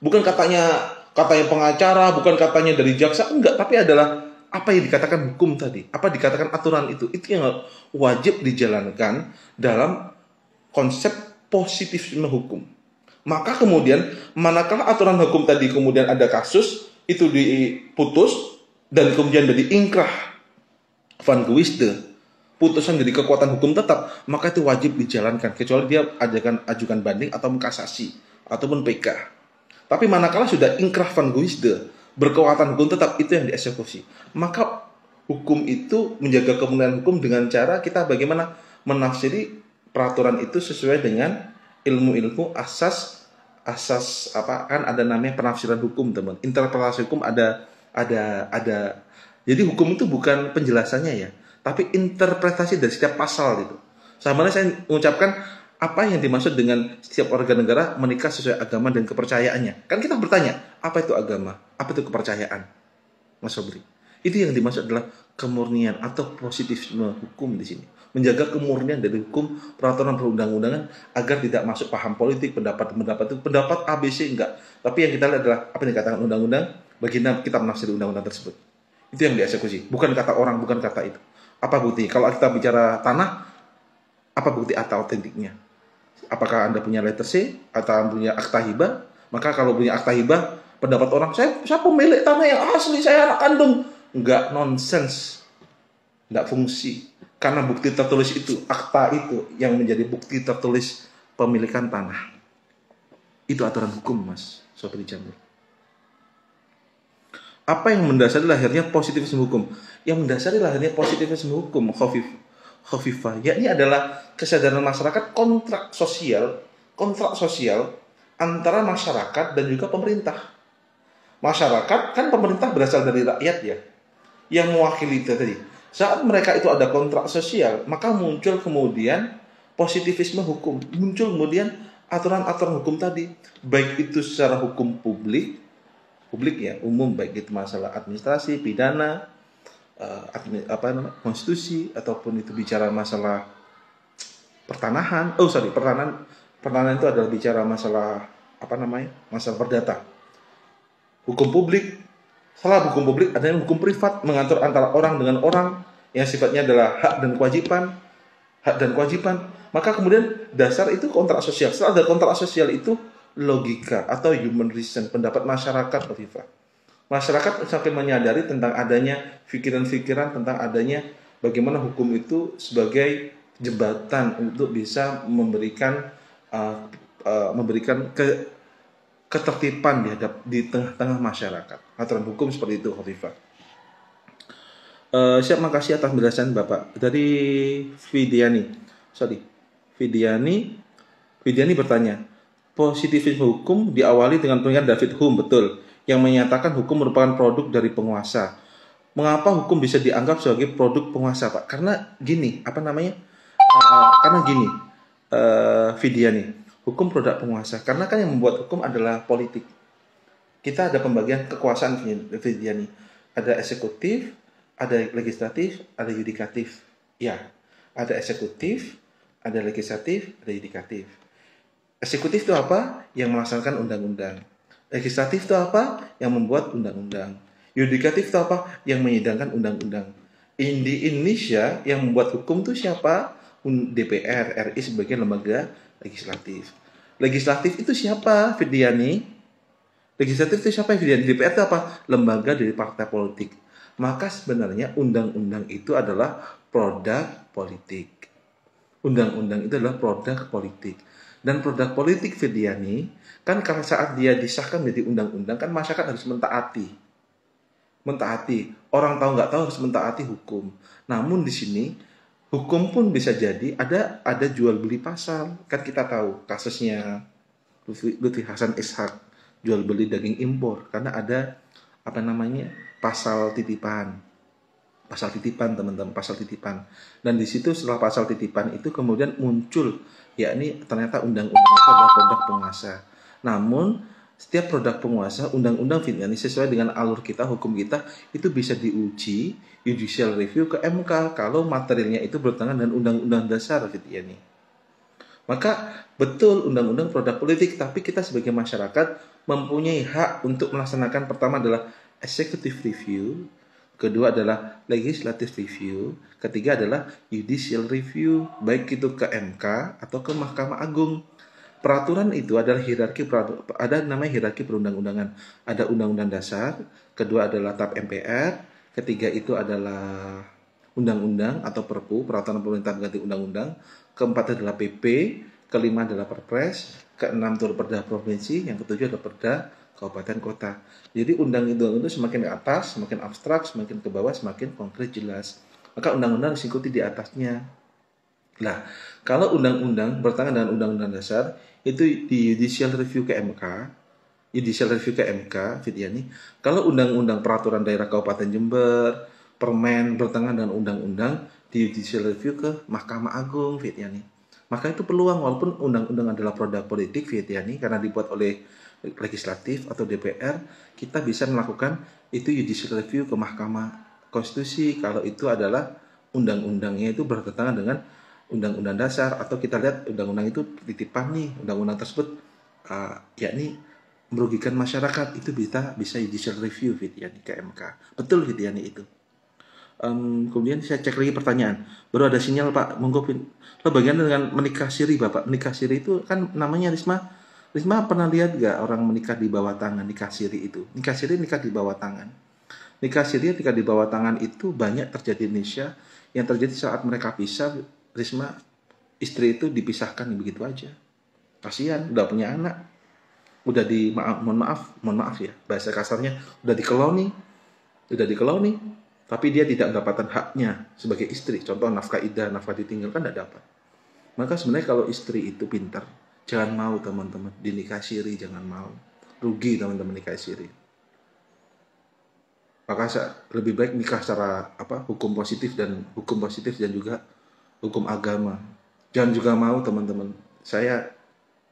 bukan katanya pengacara, bukan katanya dari jaksa, enggak, tapi adalah apa yang dikatakan hukum tadi, apa dikatakan aturan itu yang wajib dijalankan dalam konsep positivisme hukum. Maka kemudian manakala aturan hukum tadi kemudian ada kasus itu diputus dan kemudian jadi ingkrah van gewisde, putusan jadi kekuatan hukum tetap, maka itu wajib dijalankan kecuali dia ajukan banding atau kasasi ataupun PK. Tapi manakala sudah ingkrah van gewisde, berkekuatan hukum tetap, itu yang dieksekusi. Maka hukum itu menjaga kemurnian hukum dengan cara kita bagaimana menafsiri peraturan itu sesuai dengan ilmu-ilmu asas apa kan ada namanya penafsiran hukum, teman. Interpretasi hukum ada. Jadi hukum itu bukan penjelasannya ya, tapi interpretasi dari setiap pasal itu. Sama saya mengucapkan apa yang dimaksud dengan setiap warga negara menikah sesuai agama dan kepercayaannya. Kan kita bertanya, apa itu agama? Apa itu kepercayaan? Mas Sobri. Itu yang dimaksud adalah kemurnian atau positivisme hukum di sini. Menjaga kemurnian dari hukum, peraturan perundang-undangan agar tidak masuk paham politik, pendapat ABC enggak. Tapi yang kita lihat adalah apa yang dikatakan undang-undang, bagaimana kita menafsir undang-undang tersebut. Itu yang dieksekusi, bukan kata orang, bukan kata itu. Apa bukti? Kalau kita bicara tanah, apa bukti akta otentiknya? Apakah Anda punya letter C atau punya akta hibah? Maka kalau punya akta hibah, pendapat orang, saya pemilik tanah yang asli, saya anak kandung. Enggak, nonsens. Enggak fungsi. Karena bukti tertulis itu, akta itu yang menjadi bukti tertulis pemilikan tanah. Itu aturan hukum, Mas Sobri Jamil. Apa yang mendasari lahirnya positivisme hukum? Yang mendasari lahirnya positivisme hukum, Khofifah, yakni adalah kesadaran masyarakat kontrak sosial antara masyarakat dan juga pemerintah. Masyarakat kan pemerintah berasal dari rakyat ya, yang mewakili itu tadi. Saat mereka itu ada kontrak sosial, maka muncul kemudian positivisme hukum, muncul kemudian aturan-aturan hukum tadi, baik itu secara hukum publik ya, umum, baik itu masalah administrasi, pidana, konstitusi, ataupun itu bicara masalah pertanahan. Pertanahan itu adalah bicara masalah masalah perdata. Hukum publik, salah hukum publik ada yang hukum privat, mengatur antara orang dengan orang yang sifatnya adalah hak dan kewajiban. Maka kemudian dasar itu kontrak sosial. Setelah ada kontrak sosial itu logika atau human reason, pendapat masyarakat, masyarakat semakin menyadari tentang adanya pikiran-pikiran tentang adanya bagaimana hukum itu sebagai jembatan untuk bisa memberikan ketertiban di tengah-tengah masyarakat. Aturan hukum seperti itu, Khofifah. Siap, makasih atas penjelasan Bapak. Dari Vidiani bertanya, positivisme hukum diawali dengan pernyataan David Hume, betul, yang menyatakan hukum merupakan produk dari penguasa. Mengapa hukum bisa dianggap sebagai produk penguasa, Pak? Karena gini, Vidiani, hukum produk penguasa. Karena kan yang membuat hukum adalah politik. Kita ada pembagian kekuasaan, Vidiani. Ada eksekutif, ada legislatif, ada yudikatif. Ya, ada eksekutif, ada legislatif, ada yudikatif. Eksekutif itu apa? Yang melaksanakan undang-undang. Legislatif itu apa? Yang membuat undang-undang. Yudikatif itu apa? Yang menyidangkan undang-undang. Di Indonesia yang membuat hukum itu siapa? DPR RI sebagai lembaga legislatif. Legislatif itu siapa, Vidiani? Legislatif itu siapa, Vidiani? DPR itu apa? Lembaga dari partai politik. Maka sebenarnya undang-undang itu adalah produk politik. Undang-undang itu adalah produk politik. Dan produk politik, Vidiani, kan karena saat dia disahkan menjadi undang-undang, kan masyarakat harus mentaati. Orang tahu nggak tahu harus mentaati hukum. Namun di sini hukum pun bisa jadi ada jual beli pasal. Kan kita tahu kasusnya Lutfi Hasan Ishak, jual beli daging impor karena ada pasal titipan, teman-teman, pasal titipan. Dan di situ setelah pasal titipan itu kemudian muncul, yakni ternyata undang-undang itu adalah produk penguasa. Namun setiap produk penguasa, undang-undang Vidiani sesuai dengan alur kita, hukum kita, itu bisa diuji judicial review ke MK kalau materialnya itu bertentangan dengan undang-undang dasar, Vidiani. Maka betul undang-undang produk politik, tapi kita sebagai masyarakat mempunyai hak untuk melaksanakan. Pertama adalah executive review, kedua adalah legislative review, ketiga adalah judicial review, baik itu ke MK atau ke Mahkamah Agung. Peraturan itu adalah hierarki perundang-undangan. Ada undang-undang dasar, kedua adalah TAP MPR, ketiga itu adalah undang-undang atau Perpu, peraturan pemerintah mengganti undang-undang, keempat adalah PP, kelima adalah Perpres, keenam itu perda provinsi, yang ketujuh adalah perda kabupaten kota. Jadi undang-undang itu semakin ke atas, semakin abstrak, semakin ke bawah, semakin konkret jelas. Maka undang-undang harus ikuti di atasnya. Nah, kalau undang-undang bertentangan dengan undang-undang dasar, itu di judicial review ke MK, Vidiani. Kalau undang-undang peraturan daerah Kabupaten Jember, Permen bertentangan dengan undang-undang, di judicial review ke Mahkamah Agung, Vidiani. Maka itu peluang, walaupun undang-undang adalah produk politik, Vidiani, karena dibuat oleh legislatif atau DPR, kita bisa melakukan itu judicial review ke Mahkamah Konstitusi kalau itu adalah undang-undangnya itu bertentangan dengan undang-undang dasar, atau kita lihat undang-undang itu titipan nih, undang-undang tersebut yakni merugikan masyarakat, itu bisa judicial review, Vidiani, ke MK. Betul, Vidiani, itu. Kemudian saya cek lagi pertanyaan. Baru ada sinyal Pak, monggo lo bagian dengan menikah siri Bapak. Menikah siri itu kan namanya Risma. Risma pernah lihat gak orang menikah di bawah tangan, nikah siri itu? Nikah siri nikah di bawah tangan. Nikah siri ketika di bawah tangan itu banyak terjadi di Indonesia. Yang terjadi saat mereka pisah, Risma, istri itu dipisahkan begitu aja. Kasihan, udah punya anak. Udah mohon maaf ya, bahasa kasarnya udah dikeloni, tapi dia tidak mendapatkan haknya sebagai istri. Contoh nafkah iddah, nafkah ditinggal kan tidak dapat. Maka sebenarnya kalau istri itu pintar, jangan mau teman-teman dinikah siri, jangan mau. Rugi teman-teman nikah siri. Maka lebih baik nikah secara hukum positif dan juga hukum agama. Jangan juga mau teman-teman. Saya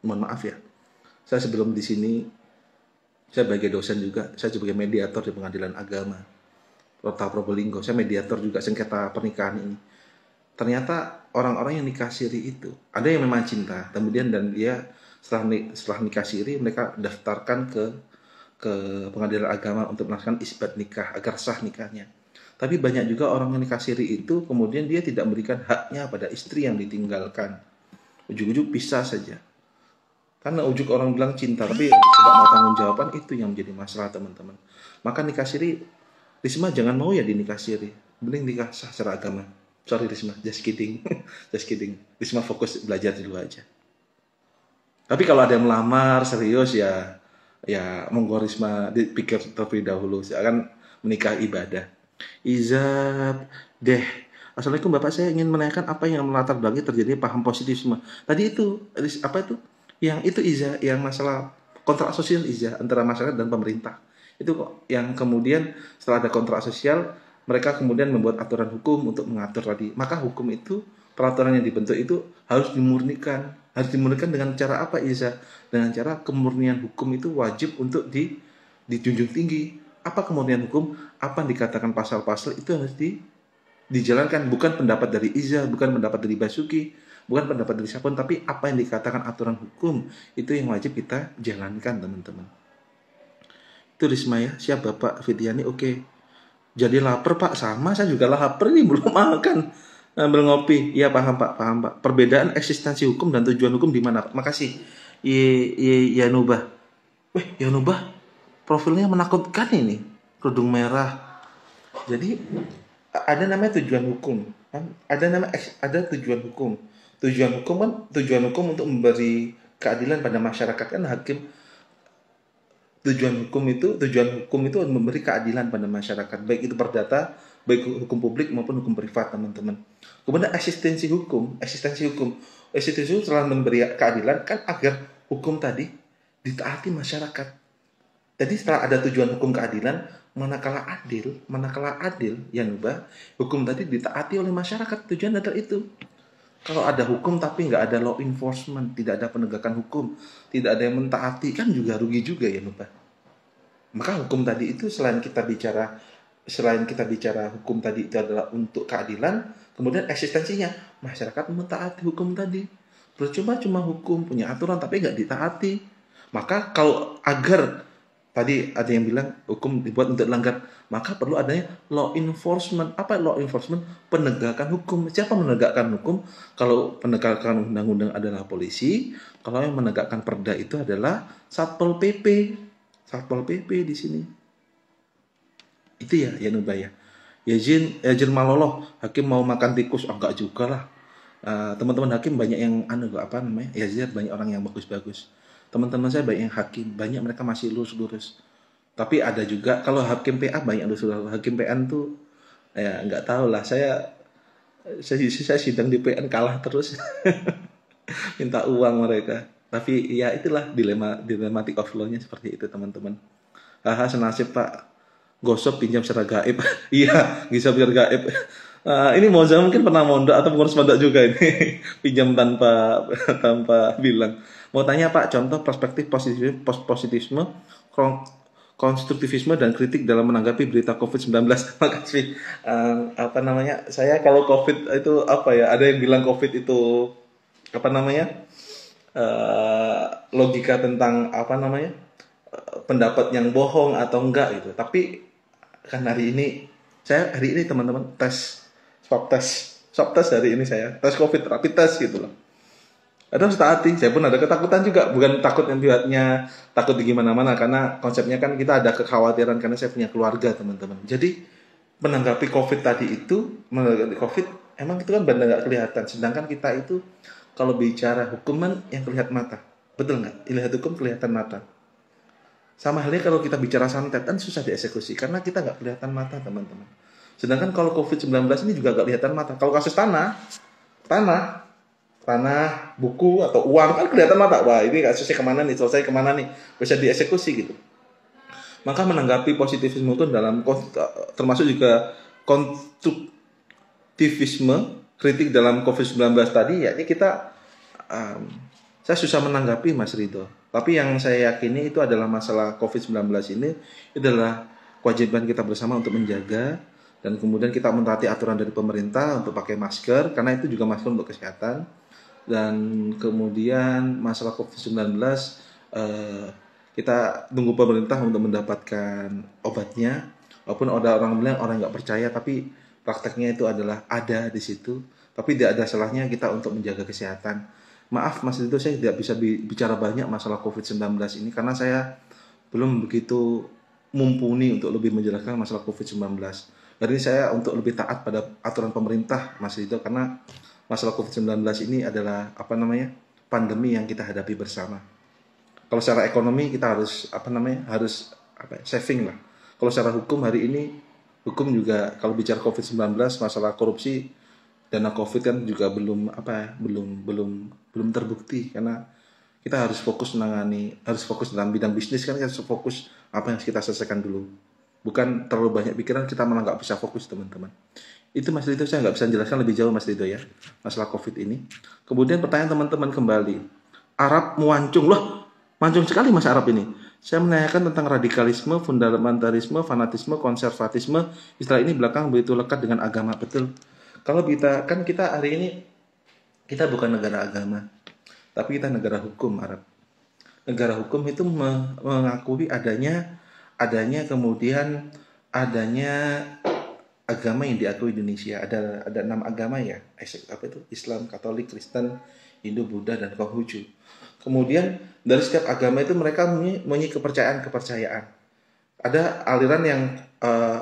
mohon maaf ya. Saya sebelum di sini saya sebagai dosen juga, saya sebagai mediator di pengadilan agama Kota Probolinggo. Saya mediator juga sengketa pernikahan ini. Ternyata orang-orang yang nikah siri itu ada yang memang cinta, kemudian dan dia setelah nikah siri mereka daftarkan ke pengadilan agama untuk melakukan isbat nikah agar sah nikahnya. Tapi banyak juga orang yang nikah siri itu kemudian dia tidak memberikan haknya pada istri yang ditinggalkan. Ujung-ujung pisah saja. Karena ujuk orang bilang cinta tapi tidak mau tanggung jawaban, itu yang menjadi masalah teman-teman. Maka nikah siri, Risma jangan mau ya di nikah siri. Mending nikah sah secara agama. Sorry Risma, just kidding. Just kidding. Risma fokus belajar dulu aja. Tapi kalau ada yang melamar serius ya monggo Risma dipikir terlebih dahulu. Saya akan menikah ibadah. Izab deh. Assalamualaikum Bapak, saya ingin menanyakan apa yang melatar belakangi terjadi paham positifisme. Tadi itu apa itu? Yang itu yang masalah kontrak sosial antara masyarakat dan pemerintah. Itu kok yang kemudian setelah ada kontrak sosial, mereka kemudian membuat aturan hukum untuk mengatur tadi. Maka hukum itu, peraturan yang dibentuk itu harus dimurnikan. Harus dimurnikan dengan cara apa Dengan cara kemurnian hukum itu wajib untuk dijunjung tinggi. Apa kemurnian hukum? Apa yang dikatakan pasal-pasal itu harus dijalankan. Bukan pendapat dari bukan pendapat dari Basuki, bukan pendapat dari siapapun, tapi apa yang dikatakan aturan hukum itu yang wajib kita jalankan teman-teman. Itu Risma ya. Siap Bapak Fidiani, oke. Jadi lapar Pak, sama saya juga lapar nih, belum makan, belum ngopi. Iya paham Pak. Perbedaan eksistensi hukum dan tujuan hukum di mana Pak? Makasih. Yanubah. Yanubah profilnya menakutkan ini, kerudung merah. Jadi ada namanya tujuan hukum, kan? Ada tujuan hukum. Tujuan hukum untuk memberi keadilan pada masyarakat, kan hakim. Tujuan hukum itu memberi keadilan pada masyarakat, baik itu perdata, baik hukum publik maupun hukum privat teman-teman. Kemudian eksistensi hukum telah memberi keadilan kan agar hukum tadi ditaati masyarakat. Jadi setelah ada tujuan hukum keadilan, manakala adil yang ubah, hukum tadi ditaati oleh masyarakat. Tujuan adalah itu. Kalau ada hukum tapi nggak ada law enforcement, tidak ada penegakan hukum, tidak ada yang mentaati, kan juga rugi juga ya Bapak. Maka hukum tadi itu selain kita bicara hukum tadi itu adalah untuk keadilan, kemudian eksistensinya masyarakat mentaati hukum tadi. Percuma hukum punya aturan tapi nggak ditaati. Maka kalau agar tadi ada yang bilang hukum dibuat untuk dilanggar, maka perlu adanya law enforcement. Apa law enforcement? Penegakan hukum. Siapa menegakkan hukum? Kalau penegakan undang-undang adalah polisi, kalau yang menegakkan perda itu adalah Satpol PP. Satpol PP di sini. Itu ya Nubah ya. Yajin Maloloh, hakim mau makan tikus, enggak juga lah. Teman-teman hakim banyak yang banyak orang yang bagus-bagus. Teman-teman saya banyak yang hakim, banyak mereka masih lurus-lurus. Tapi ada juga kalau hakim PA banyak lurus-lurus. Hakim PN tuh ya nggak tahu lah. Saya sidang di PN kalah terus. Minta uang mereka. Tapi ya itulah dilematic of law-nya seperti itu teman-teman. Senasib Pak. Gosok pinjam secara gaib. Iya, bisa biar gaib. Ini Moza mungkin pernah mondok atau pengurus mondok juga ini. Pinjam tanpa bilang. Mau tanya Pak, contoh perspektif positifisme, konstruktivisme dan kritik dalam menanggapi berita COVID-19. Makasih. Saya kalau COVID itu ada yang bilang COVID itu logika tentang pendapat yang bohong atau enggak gitu. Tapi kan hari ini Saya hari ini teman-teman swab test hari ini saya tes COVID, rapid test gitu loh. Ada harus taati. Saya pun ada ketakutan juga, bukan takut yang buatnya takut di gimana-mana, karena konsepnya kan kita ada kekhawatiran karena saya punya keluarga teman-teman. Jadi menanggapi COVID tadi itu, menanggapi COVID emang itu kan benar nggak kelihatan. Sedangkan kita itu kalau bicara hukuman yang kelihatan mata, betul nggak? Lihat hukum kelihatan mata. Sama halnya kalau kita bicara santet kan susah dieksekusi karena kita nggak kelihatan mata teman-teman. Sedangkan kalau COVID-19 ini juga nggak kelihatan mata. Kalau kasus tanah, buku atau uang kan kelihatan mata. Wah ini kasusnya kemana nih, selesai kemana nih, bisa dieksekusi gitu. Maka menanggapi positivisme itu termasuk juga konstruktivisme, kritik dalam COVID-19 tadi, yakni kita saya susah menanggapi Mas Ridho. Tapi yang saya yakini itu adalah masalah COVID-19 ini adalah kewajiban kita bersama untuk menjaga, dan kemudian kita mentaati aturan dari pemerintah untuk pakai masker, karena itu juga masker untuk kesehatan. Dan kemudian masalah COVID-19 kita tunggu pemerintah untuk mendapatkan obatnya. Walaupun ada orang bilang orang nggak percaya, tapi prakteknya itu adalah ada di situ. Tapi tidak ada salahnya kita untuk menjaga kesehatan. Maaf Mas Dito, saya tidak bisa bicara banyak masalah COVID-19 ini karena saya belum begitu mumpuni untuk lebih menjelaskan masalah COVID-19. Jadi saya untuk lebih taat pada aturan pemerintah Mas Dito, karena masalah COVID-19 ini adalah pandemi yang kita hadapi bersama. Kalau secara ekonomi kita harus saving lah. Kalau secara hukum hari ini, hukum juga kalau bicara COVID-19 masalah korupsi, dana COVID kan juga belum terbukti, karena kita harus fokus dalam bidang bisnis kan, kita harus fokus apa yang kita selesaikan dulu. Bukan terlalu banyak pikiran, kita malah nggak bisa fokus teman-teman. Itu Mas Dito, saya nggak bisa jelaskan lebih jauh Mas Dito ya, masalah COVID ini. Kemudian pertanyaan teman-teman kembali, Arab muancung, loh mancung sekali Mas Arab ini. Saya menanyakan tentang radikalisme, fundamentalisme, fanatisme, konservatisme. Istilah ini belakang begitu lekat dengan agama, betul. Kalau kita hari ini kita bukan negara agama, tapi kita negara hukum Arab. Negara hukum itu mengakui adanya agama yang diakui di Indonesia. Ada 6 agama ya, Islam, Katolik, Kristen, Hindu, Buddha, dan Konghucu. Kemudian dari setiap agama itu mereka mempunyai kepercayaan. Ada aliran yang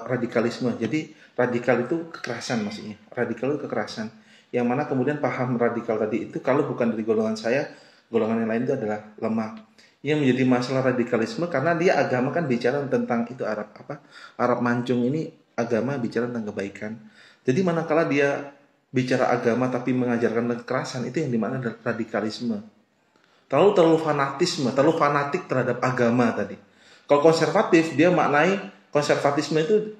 radikalisme. Jadi radikal itu kekerasan maksudnya. Radikal itu kekerasan. Yang mana kemudian paham radikal tadi itu kalau bukan dari golongan saya, golongan yang lain itu adalah lemah. Yang menjadi masalah radikalisme karena dia agama kan bicara tentang itu Arab mancung ini agama bicara tentang kebaikan. Jadi manakala dia bicara agama tapi mengajarkan kekerasan, itu yang dimana adalah radikalisme. Terlalu fanatik terhadap agama tadi. Kalau konservatif dia maknai konservatisme itu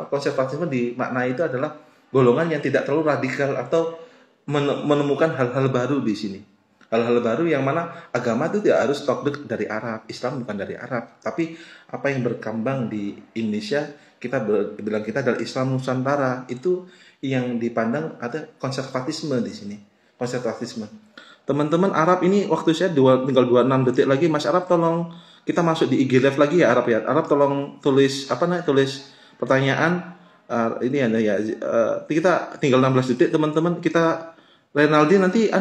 konservatisme dimaknai itu adalah golongan yang tidak terlalu radikal atau menemukan hal-hal baru di sini. Hal-hal baru yang mana agama itu tidak harus tokdek dari Arab, Islam bukan dari Arab, tapi apa yang berkembang di Indonesia kita bilang kita adalah Islam Nusantara, itu yang dipandang ada konservatisme di sini. Konservatisme. Teman-teman Arab ini waktu saya tinggal 26 detik lagi, Mas Arab tolong kita masuk di IG Live lagi ya Arab ya. Arab tolong tulis pertanyaan. Ini ada ya. Kita tinggal 16 detik teman-teman. Kita Renaldi nanti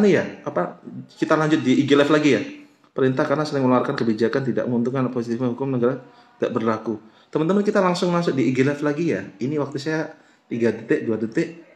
kita lanjut di IG Live lagi ya. Perintah karena sering mengeluarkan kebijakan tidak menguntungkan positif hukum negara tidak berlaku. Teman-teman kita langsung masuk di IG Live lagi ya. Ini waktu saya 3 detik, 2 detik.